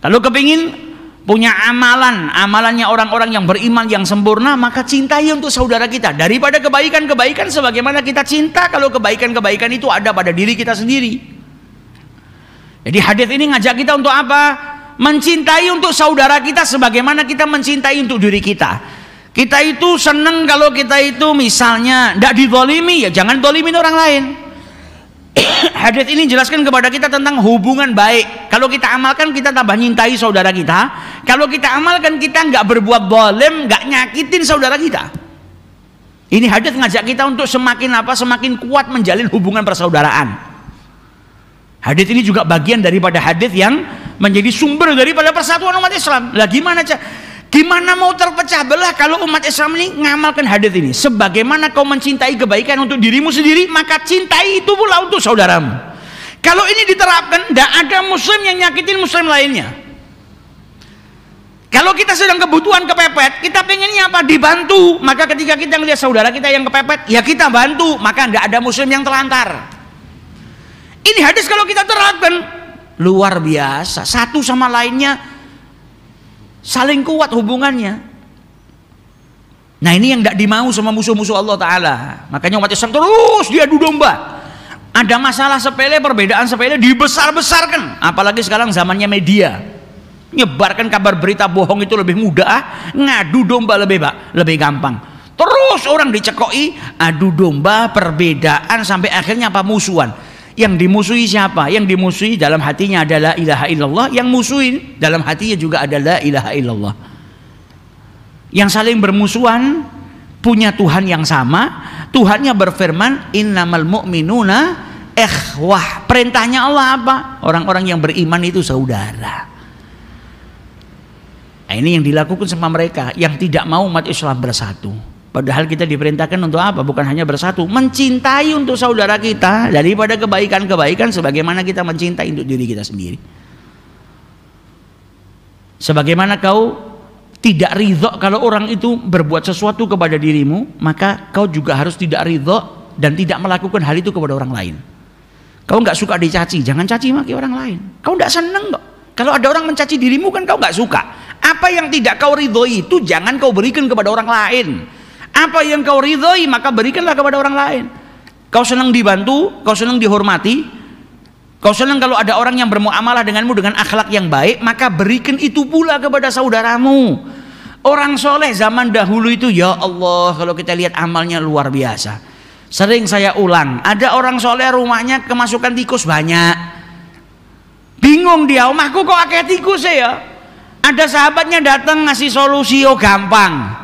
Kalau kepingin punya amalannya orang-orang yang beriman yang sempurna, maka cintai untuk saudara kita daripada kebaikan-kebaikan sebagaimana kita cinta kalau kebaikan-kebaikan itu ada pada diri kita sendiri. Jadi hadis ini ngajak kita untuk apa? Mencintai untuk saudara kita sebagaimana kita mencintai untuk diri kita. Kita itu senang kalau kita itu misalnya tidak dizalimi, ya jangan zalimin orang lain. Hadis ini jelaskan kepada kita tentang hubungan baik. Kalau kita amalkan, kita tambah nyintai saudara kita. Kalau kita amalkan, kita nggak berbuat zalim, nggak nyakitin saudara kita. Ini hadis ngajak kita untuk semakin kuat menjalin hubungan persaudaraan. Hadis ini juga bagian daripada hadis yang menjadi sumber daripada persatuan umat Islam. Lah gimana mau terpecah belah kalau umat Islam ini ngamalkan hadis ini? Sebagaimana kau mencintai kebaikan untuk dirimu sendiri, maka cintai itu pula untuk saudaramu. Kalau ini diterapkan, tidak ada muslim yang nyakitin muslim lainnya. Kalau kita sedang kebutuhan kepepet, kita pengennya apa? Dibantu. Maka ketika kita melihat saudara kita yang kepepet, ya kita bantu. Maka tidak ada muslim yang telantar. Ini hadis kalau kita terapkan luar biasa, satu sama lainnya saling kuat hubungannya. Nah, ini yang tidak dimau sama musuh-musuh Allah Ta'ala. Makanya umat Islam terus diadu domba. Ada masalah sepele, perbedaan sepele dibesar-besarkan. Apalagi sekarang zamannya media, nyebarkan kabar berita bohong itu lebih mudah, ngadu domba lebih gampang. Terus orang dicekoi, adu domba, perbedaan, sampai akhirnya apa? Musuhan. Yang dimusuhi siapa? Yang dimusuhi dalam hatinya adalah la ilaha illallah, yang musuhin dalam hatinya juga adalah la ilaha illallah. Yang saling bermusuhan punya Tuhan yang sama. Tuhannya berfirman, innamal mu'minuna ikhwah. Perintahnya Allah apa? Orang-orang yang beriman itu saudara. Nah, ini yang dilakukan sama mereka yang tidak mau umat Islam bersatu. Padahal kita diperintahkan untuk apa? Bukan hanya bersatu, mencintai untuk saudara kita daripada kebaikan-kebaikan sebagaimana kita mencintai untuk diri kita sendiri. Sebagaimana kau tidak ridho kalau orang itu berbuat sesuatu kepada dirimu, maka kau juga harus tidak ridho dan tidak melakukan hal itu kepada orang lain. Kau nggak suka dicaci, jangan caci maki orang lain. Kau nggak seneng kok kalau ada orang mencaci dirimu, kan kau nggak suka. Apa yang tidak kau ridhoi itu jangan kau berikan kepada orang lain. Apa yang kau ridhoi maka berikanlah kepada orang lain. Kau senang dibantu, kau senang dihormati, kau senang kalau ada orang yang bermuamalah denganmu dengan akhlak yang baik, maka berikan itu pula kepada saudaramu. Orang soleh zaman dahulu itu, ya Allah, kalau kita lihat amalnya luar biasa. Sering saya ulang, ada orang soleh rumahnya kemasukan tikus banyak. Bingung dia, omahku kok akeh tikus ya? Ada sahabatnya datang ngasih solusi, oh gampang.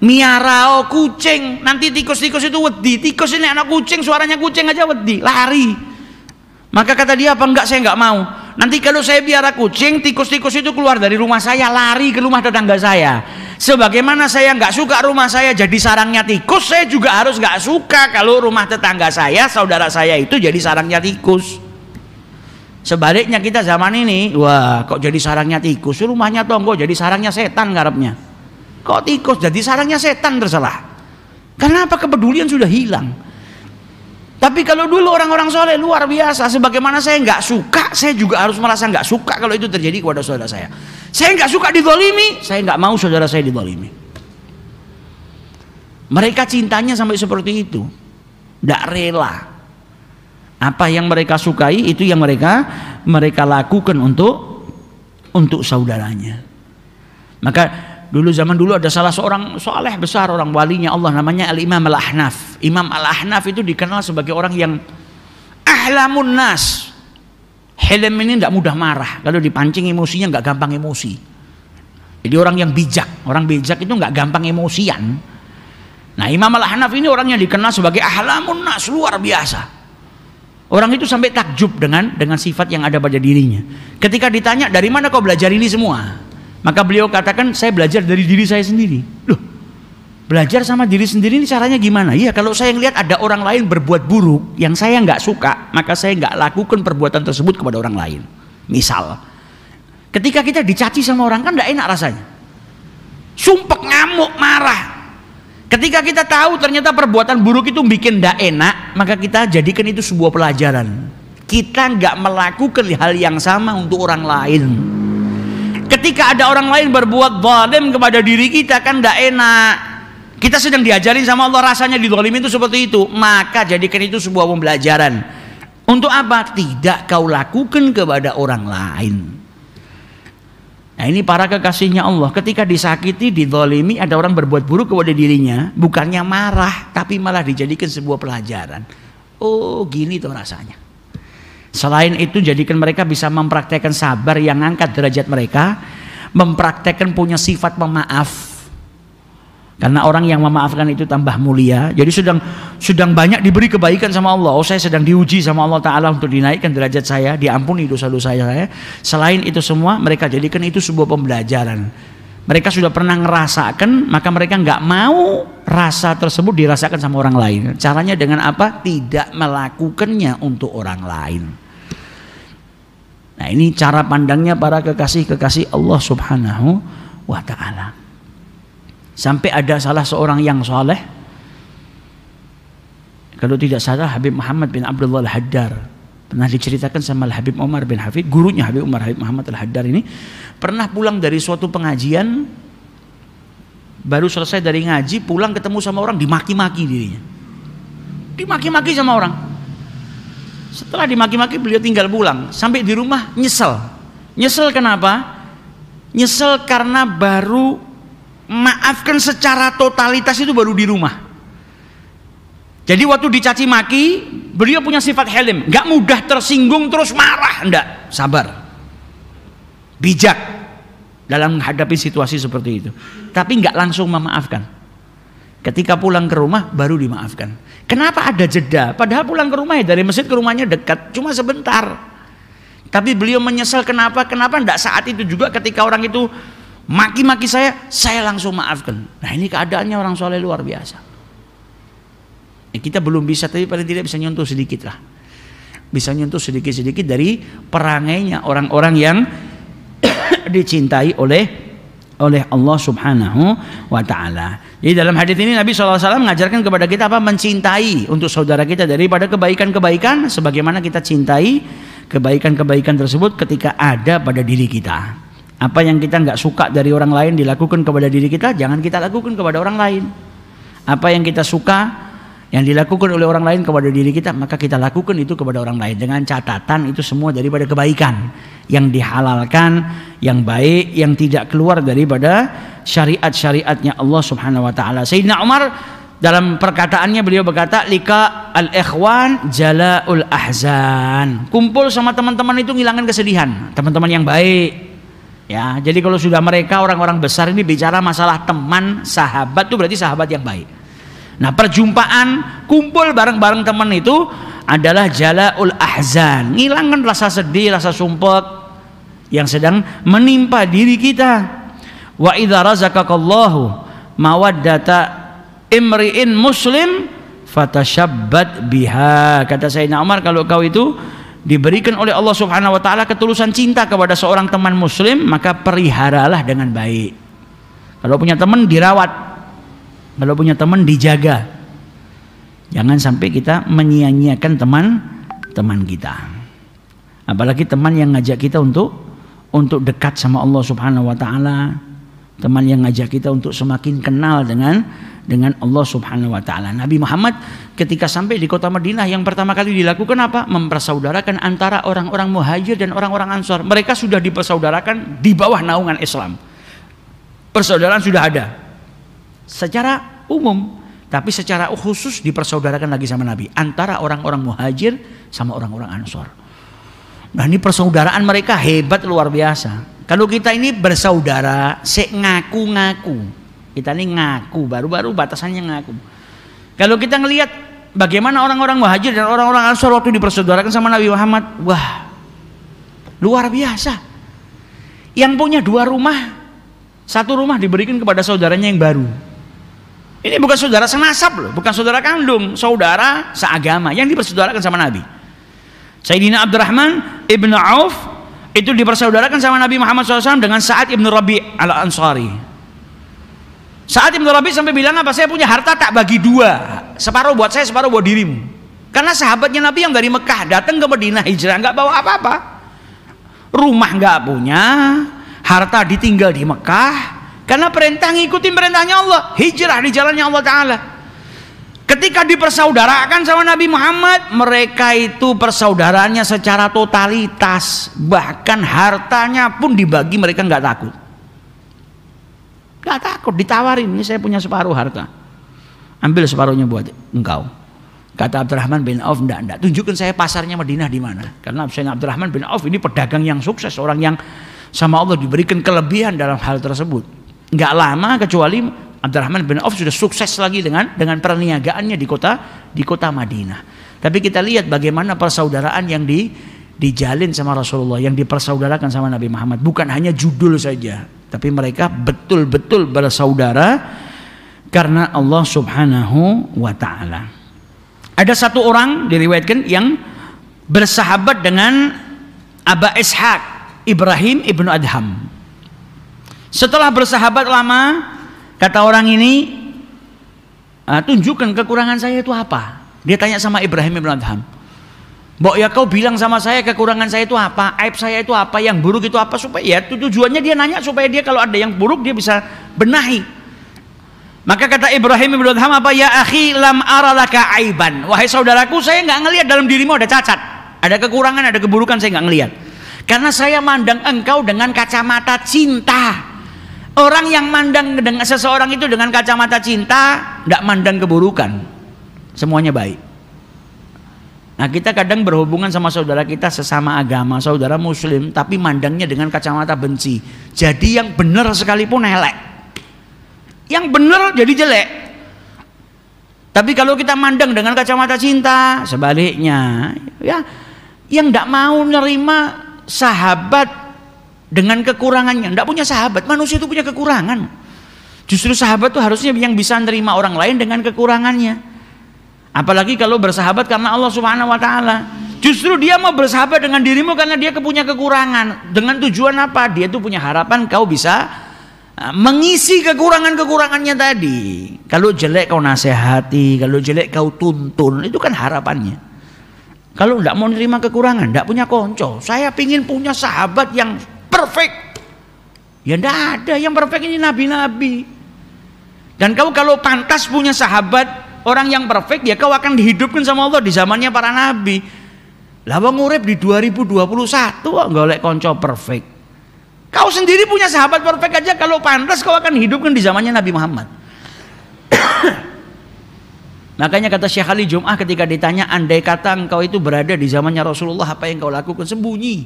miarao kucing, nanti tikus-tikus itu wedi. Tikus ini anak kucing, suaranya kucing aja wedi, lari. Maka kata dia, apa enggak, saya enggak mau. Nanti kalau saya biara kucing, tikus-tikus itu keluar dari rumah saya, lari ke rumah tetangga saya. Sebagaimana saya enggak suka rumah saya jadi sarangnya tikus, saya juga harus enggak suka kalau rumah tetangga saya, saudara saya itu jadi sarangnya tikus. Sebaliknya kita zaman ini, wah kok jadi sarangnya tikus, rumahnya tonggo jadi sarangnya setan ngarepnya. Kok tikus jadi sarangnya setan, terserah. Karena apa? Kepedulian sudah hilang. Tapi kalau dulu orang-orang soleh luar biasa, sebagaimana saya nggak suka, saya juga harus merasa nggak suka kalau itu terjadi kepada saudara saya. Saya nggak suka dizalimi, saya nggak mau saudara saya dizalimi. Mereka cintanya sampai seperti itu, nggak rela. Apa yang mereka sukai itu yang mereka lakukan untuk saudaranya. Maka zaman dulu ada salah seorang soleh besar, orang walinya Allah, namanya Al-Imam Al-Ahnaf. Imam Al-Ahnaf itu dikenal sebagai orang yang ahlamun nas. Hilm ini tidak mudah marah, kalau dipancing emosinya nggak gampang emosi. Jadi orang yang bijak, orang bijak itu nggak gampang emosian. Nah, Imam Al-Ahnaf ini orang yang dikenal sebagai ahlamun nas, luar biasa. Orang itu sampai takjub dengan sifat yang ada pada dirinya. Ketika ditanya, dari mana kau belajar ini semua? Maka beliau katakan, saya belajar dari diri saya sendiri. Loh, belajar sama diri sendiri ini caranya gimana? Iya, kalau saya ngelihat ada orang lain berbuat buruk yang saya nggak suka, maka saya nggak lakukan perbuatan tersebut kepada orang lain. Misal, ketika kita dicaci sama orang kan nggak enak rasanya, sumpek, ngamuk, marah. Ketika kita tahu ternyata perbuatan buruk itu bikin nggak enak, maka kita jadikan itu sebuah pelajaran. Kita nggak melakukan hal yang sama untuk orang lain. Ketika ada orang lain berbuat zalim kepada diri kita kan tidak enak. Kita sedang diajarin sama Allah rasanya dizalimin itu seperti itu. Maka jadikan itu sebuah pembelajaran. Untuk apa? Tidak kau lakukan kepada orang lain. Nah, ini para kekasihnya Allah. Ketika disakiti, dizalimi, ada orang berbuat buruk kepada dirinya, bukannya marah, tapi malah dijadikan sebuah pelajaran. Oh, gini tuh rasanya. Selain itu, jadikan mereka bisa mempraktekkan sabar yang angkat derajat mereka, mempraktekkan punya sifat pemaaf. Karena orang yang memaafkan itu tambah mulia. Jadi sedang banyak diberi kebaikan sama Allah. Oh, saya sedang diuji sama Allah Ta'ala untuk dinaikkan derajat saya, diampuni dosa-dosa saya. Selain itu semua, mereka jadikan itu sebuah pembelajaran. Mereka sudah pernah ngerasakan, maka mereka nggak mau rasa tersebut dirasakan sama orang lain. Caranya dengan apa? Tidak melakukannya untuk orang lain. Nah, ini cara pandangnya para kekasih-kekasih Allah Subhanahu wa Ta'ala. Sampai ada salah seorang yang soleh, kalau tidak salah Habib Muhammad bin Abdullah Al-Haddar, pernah diceritakan sama Habib Umar bin Hafid, gurunya Habib Umar, Habib Muhammad Al-Haddar ini pernah pulang dari suatu pengajian, baru selesai dari ngaji, pulang ketemu sama orang, dimaki-maki dirinya, dimaki-maki sama orang. Setelah dimaki-maki beliau tinggal pulang. Sampai di rumah nyesel. Nyesel kenapa? Nyesel karena baru maafkan secara totalitas itu baru di rumah. Jadi waktu dicaci maki, beliau punya sifat hilm, nggak mudah tersinggung terus marah, enggak, sabar, bijak dalam menghadapi situasi seperti itu. Tapi nggak langsung memaafkan. Ketika pulang ke rumah baru dimaafkan. Kenapa ada jeda? Padahal pulang ke rumah ya, dari masjid ke rumahnya dekat, cuma sebentar. Tapi beliau menyesal kenapa? Kenapa enggak saat itu juga ketika orang itu maki-maki saya langsung maafkan. Nah, ini keadaannya orang soleh luar biasa. Kita belum bisa, tapi paling tidak bisa nyentuh sedikit lah. Bisa nyentuh sedikit-sedikit dari perangainya orang-orang yang dicintai oleh Allah Subhanahu wa Ta'ala. Jadi dalam hadis ini Nabi SAW mengajarkan kepada kita apa? Mencintai untuk saudara kita daripada kebaikan-kebaikan, sebagaimana kita cintai kebaikan-kebaikan tersebut ketika ada pada diri kita. Apa yang kita nggak suka dari orang lain dilakukan kepada diri kita, jangan kita lakukan kepada orang lain. Apa yang kita suka yang dilakukan oleh orang lain kepada diri kita, maka kita lakukan itu kepada orang lain, dengan catatan itu semua daripada kebaikan yang dihalalkan, yang baik, yang tidak keluar daripada syariat-syariatnya Allah Subhanahu wa Ta'ala. Sayyidina Umar dalam perkataannya beliau berkata, lika al-ikhwan jala'ul ahzan. Kumpul sama teman-teman itu ngilangkan kesedihan, teman-teman yang baik. Ya, jadi kalau sudah mereka orang-orang besar ini bicara masalah teman, sahabat itu berarti sahabat yang baik. Nah, perjumpaan, kumpul bareng-bareng teman itu adalah jalaul ahzan, ngilangkan rasa sedih, rasa sumpek yang sedang menimpa diri kita. Wa idza razaqakallahu mawaddata imri'in muslim fatashabbat biha. Kata Sayyidina Umar, kalau kau itu diberikan oleh Allah Subhanahu wa taala ketulusan cinta kepada seorang teman muslim, maka peliharalah dengan baik. Kalau punya teman dirawat, kalau punya teman dijaga. Jangan sampai kita menyia-nyiakan teman-teman kita. Apalagi teman yang ngajak kita untuk dekat sama Allah Subhanahu wa taala, teman yang ngajak kita untuk semakin kenal dengan Allah Subhanahu wa taala. Nabi Muhammad ketika sampai di kota Madinah yang pertama kali dilakukan apa? Mempersaudarakan antara orang-orang Muhajir dan orang-orang Ansor. Mereka sudah dipersaudarakan di bawah naungan Islam. Persaudaraan sudah ada secara umum, tapi secara khusus dipersaudarakan lagi sama Nabi antara orang-orang Muhajir sama orang-orang Ansor. Nah, ini persaudaraan mereka hebat luar biasa. Kalau kita ini bersaudara, ngaku-ngaku. Kita ini ngaku, baru-baru batasannya ngaku. Kalau kita ngelihat bagaimana orang-orang Muhajir dan orang-orang Ansor waktu dipersaudarakan sama Nabi Muhammad, wah, luar biasa. Yang punya 2 rumah, 1 rumah diberikan kepada saudaranya yang baru. Ini bukan saudara senasab loh, bukan saudara kandung, saudara seagama yang dipersaudarakan sama Nabi. Sayyidina Abdurrahman ibn Auf itu dipersaudarakan sama Nabi Muhammad SAW dengan Sa'ad ibn Rabi' al-Ansari. Sa'ad ibn Rabi' sampai bilang apa? Saya punya harta tak bagi 2, separuh buat saya, separuh buat dirimu. Karena sahabatnya Nabi yang dari Mekah datang ke Madinah hijrah nggak bawa apa-apa, rumah nggak punya, harta ditinggal di Mekah. Karena perintah ngikutin perintahnya Allah, hijrah di jalannya Allah Ta'ala. Ketika dipersaudarakan sama Nabi Muhammad, mereka itu persaudaraannya secara totalitas, bahkan hartanya pun dibagi, mereka nggak takut. Nggak takut, ditawarin, ini saya punya separuh harta, ambil separuhnya buat engkau. Kata Abdurrahman bin Auf, enggak, tunjukkan saya pasarnya Madinah di mana. Karena Sayyidina Abdurrahman bin Auf ini pedagang yang sukses, orang yang sama Allah diberikan kelebihan dalam hal tersebut. Nggak lama kecuali Abdurrahman bin Auf sudah sukses lagi dengan perniagaannya di kota Madinah. Tapi kita lihat bagaimana persaudaraan yang dijalin sama Rasulullah, yang dipersaudarakan sama Nabi Muhammad. Bukan hanya judul saja, tapi mereka betul-betul bersaudara karena Allah Subhanahu wa ta'ala. Ada satu orang diriwayatkan yang bersahabat dengan Aba Ishaq, Ibrahim ibnu Adham. Setelah bersahabat lama, kata orang ini, tunjukkan kekurangan saya itu apa. Dia tanya sama Ibrahim ibn Adham, Mbok ya kau bilang sama saya kekurangan saya itu apa, aib saya itu apa, yang buruk itu apa, supaya ya tujuannya dia nanya supaya dia kalau ada yang buruk dia bisa benahi. Maka kata Ibrahim ibn Adham apa, ya akhi lam aralaka aiban, wahai saudaraku, saya nggak ngelihat dalam dirimu ada cacat, ada kekurangan, ada keburukan, saya nggak ngelihat. Karena saya mandang engkau dengan kacamata cinta. Orang yang mandang dengan seseorang itu dengan kacamata cinta, tidak mandang keburukan, semuanya baik. Nah, kita kadang berhubungan sama saudara kita sesama agama, saudara muslim, tapi mandangnya dengan kacamata benci. Jadi yang benar sekalipun elek, yang benar jadi jelek. Tapi kalau kita mandang dengan kacamata cinta, sebaliknya, ya, yang tidak mau menerima sahabat dengan kekurangannya, tidak punya sahabat. Manusia itu punya kekurangan. Justru sahabat itu harusnya yang bisa menerima orang lain dengan kekurangannya. Apalagi kalau bersahabat karena Allah Subhanahu wa ta'ala. Justru dia mau bersahabat dengan dirimu karena dia punya kekurangan. Dengan tujuan apa? Dia tuh punya harapan kau bisa mengisi kekurangan-kekurangannya tadi. Kalau jelek kau nasihati, kalau jelek kau tuntun, itu kan harapannya. Kalau tidak mau menerima kekurangan, tidak punya konco, saya pingin punya sahabat yang perfect. Ya tidak ada yang perfect, ini nabi-nabi. Dan kau kalau pantas punya sahabat orang yang perfect, ya kau akan dihidupkan sama Allah di zamannya para nabi. Lah wong urip di 2021 kok golek konco perfect. Kau sendiri punya sahabat perfect aja, kalau pantas kau akan dihidupkan di zamannya Nabi Muhammad. Makanya kata Syekh Ali Jum'ah ketika ditanya, andai kata engkau itu berada di zamannya Rasulullah, apa yang kau lakukan? Sembunyi.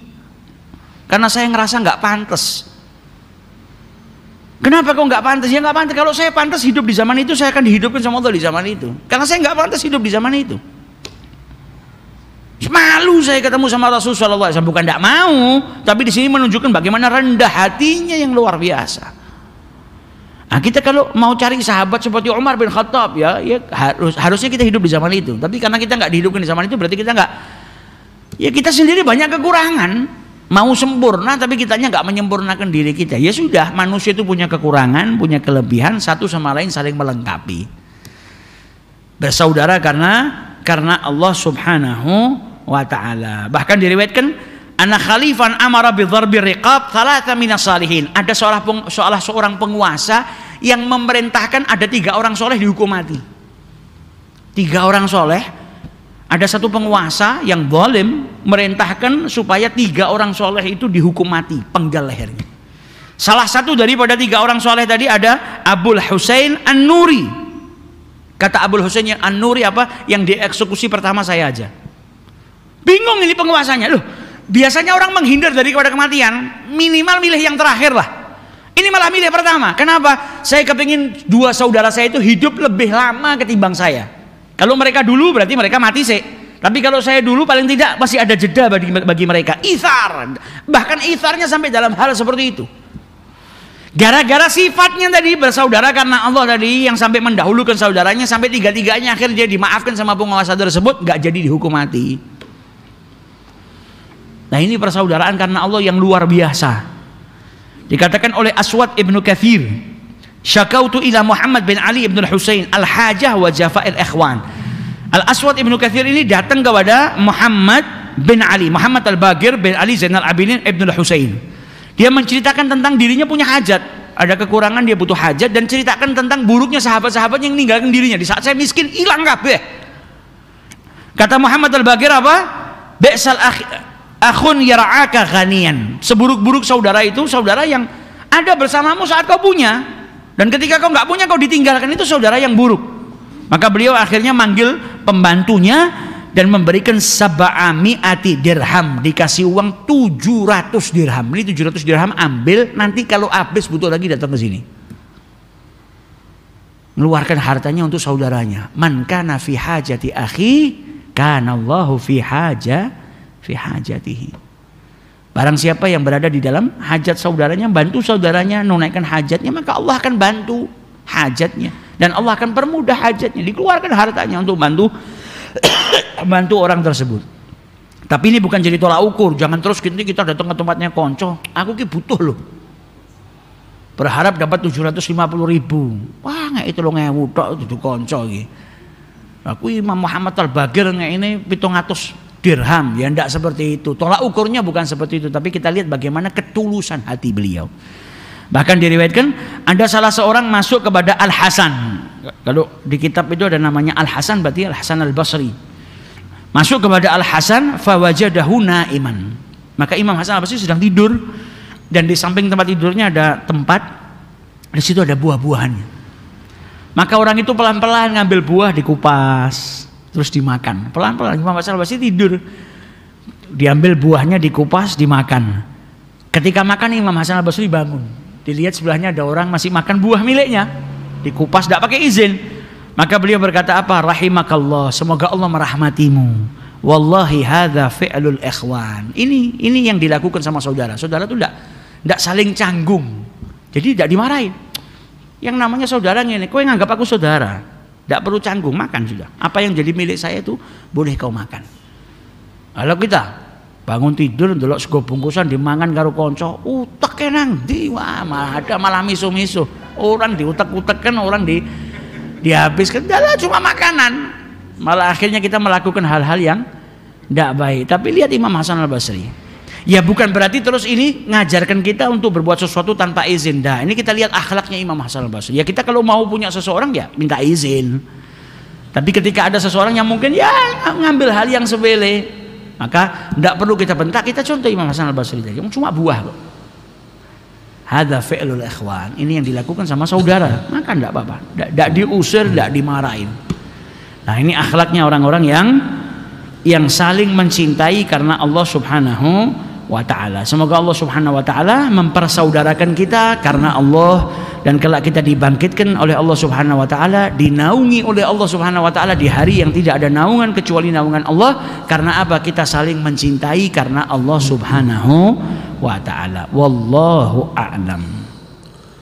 Karena saya ngerasa nggak pantas. Kenapa kau nggak pantas? Ya nggak pantas. Kalau saya pantas hidup di zaman itu, saya akan dihidupkan sama Allah di zaman itu. Karena saya nggak pantas hidup di zaman itu. Malu saya ketemu sama Rasulullah SAW. Bukan tidak mau, tapi di sini menunjukkan bagaimana rendah hatinya yang luar biasa. Nah, kita kalau mau cari sahabat seperti Umar bin Khattab, ya harusnya kita hidup di zaman itu. Tapi karena kita nggak dihidupkan di zaman itu, berarti kita nggak. Ya kita sendiri banyak kekurangan. Mau sempurna tapi kitanya nggak menyempurnakan diri kita. Ya sudah, manusia itu punya kekurangan, punya kelebihan, satu sama lain saling melengkapi. Bersaudara karena Allah Subhanahu wa taala. Bahkan diriwayatkan anna khalifan amara bi dharbi riqab thalatha minas salihin. Ada seorang penguasa yang memerintahkan ada 3 orang soleh dihukum mati. 3 orang soleh. Ada satu penguasa yang zalim merintahkan supaya 3 orang soleh itu dihukum mati, penggal lehernya. Salah satu daripada 3 orang soleh tadi ada Abul Husain An-Nuri. Kata Abul Husain An-Nuri apa? Yang dieksekusi pertama saya aja. Bingung ini penguasanya. Loh, biasanya orang menghindar daripada kematian, minimal milih yang terakhir lah. Ini malah milih pertama. Kenapa? Saya kepingin 2 saudara saya itu hidup lebih lama ketimbang saya. Kalau mereka dulu berarti mereka mati sih. Tapi kalau saya dulu paling tidak masih ada jeda bagi mereka. Ithar. Bahkan itharnya sampai dalam hal seperti itu. Gara-gara sifatnya tadi bersaudara karena Allah tadi yang sampai mendahulukan saudaranya sampai 3-3-nya akhirnya dia dimaafkan sama penguasa tersebut, nggak jadi dihukum mati. Nah ini persaudaraan karena Allah yang luar biasa. Dikatakan oleh Aswad ibnu Kathir, syakautu ila Muhammad bin Ali ibn Husain al-hajah wa jafa'il ikhwan. Al-Aswad ibnu Kathir ini datang kepada Muhammad bin Ali, Muhammad al-Bagir bin Ali Zainal Abidin ibn Husain. Dia menceritakan tentang dirinya punya hajat, ada kekurangan, dia butuh hajat, dan ceritakan tentang buruknya sahabat-sahabat yang meninggalkan dirinya. Di saat saya miskin hilang kabeh. Kata Muhammad al-Bagir apa? Bi'sal akhun yara'aka ghaniyan. Seburuk-buruk saudara itu saudara yang ada bersamamu saat kau punya. Dan ketika kau nggak punya, kau ditinggalkan, itu saudara yang buruk. Maka beliau akhirnya manggil pembantunya dan memberikan 700 dirham, dikasih uang 700 dirham. Ini 700 dirham ambil, nanti kalau habis butuh lagi datang ke sini. Mengeluarkan hartanya untuk saudaranya. Man kana fi hajati akhi, kana Allahu fi hajatihi. Barang siapa yang berada di dalam hajat saudaranya, bantu saudaranya menunaikan hajatnya, maka Allah akan bantu hajatnya dan Allah akan permudah hajatnya. Dikeluarkan hartanya untuk bantu orang tersebut. Tapi ini bukan jadi tolak ukur. Jangan terus kita datang ke tempatnya konco, aku ki butuh loh, berharap dapat 750.000. Wah nggak itu lo ngewu tok itu konco ki. Aku Imam Muhammad al-Bagir nggak ini 700 dirham, ya tidak seperti itu. Tolak ukurnya bukan seperti itu, tapi kita lihat bagaimana ketulusan hati beliau. Bahkan diriwayatkan ada salah seorang masuk kepada Al-Hasan. Kalau di kitab itu ada namanya Al-Hasan, berarti Al-Hasan Al-Basri. Masuk kepada Al-Hasan, fawajadahu naiman. Maka Imam Hasan Al-Basri sedang tidur, dan di samping tempat tidurnya ada tempat, di situ ada buah-buahannya. Maka orang itu pelan-pelan ngambil buah, dikupas, terus dimakan. Pelan-pelan Imam Hasan Al-Basri tidur. Diambil buahnya, dikupas, dimakan. Ketika makan Imam Hasan Al-Basri bangun. Dilihat sebelahnya ada orang masih makan buah miliknya. Dikupas tidak pakai izin. Maka beliau berkata apa? Rahimakallah, semoga Allah merahmatimu. Wallahi hadza fi'lul ikhwan. Ini yang dilakukan sama saudara. Saudara itu tidak saling canggung. Jadi tidak dimarahin. Yang namanya saudara ini, kau yang anggap aku saudara. Tidak perlu canggung, makan sudah. Apa yang jadi milik saya itu boleh kau makan. Kalau kita bangun tidur ndelok sego bungkusan dimangan karo kanca, utek nang ndi? Wah, malah miso-miso. Orang diutek-utekkan, orang dihabiskan. Dalah cuma makanan. Malah akhirnya kita melakukan hal-hal yang tidak baik. Tapi lihat Imam Hasan Al-Basri. Ya bukan berarti terus ini ngajarkan kita untuk berbuat sesuatu tanpa izin. Nah, ini kita lihat akhlaknya Imam Hasan Al-Basri. Ya kita kalau mau punya seseorang ya minta izin. Tapi ketika ada seseorang yang mungkin ya ngambil hal yang sepele, maka tidak perlu kita bentak. Kita contoh Imam Hasan Al-Basri tadi, cuma buah kok. Hadza fi'lul ikhwan. Ini yang dilakukan sama saudara, maka tidak apa-apa. Tidak diusir, tidak dimarahin. Nah, ini akhlaknya orang-orang yang saling mencintai karena Allah Subhanahu wa ta'ala. Semoga Allah Subhanahu wa ta'ala mempersaudarakan kita karena Allah dan kelak kita dibangkitkan oleh Allah Subhanahu wa taala, dinaungi oleh Allah Subhanahu wa taala di hari yang tidak ada naungan kecuali naungan Allah. Karena apa? Kita saling mencintai karena Allah Subhanahu wa taala. Wallahu a'lam.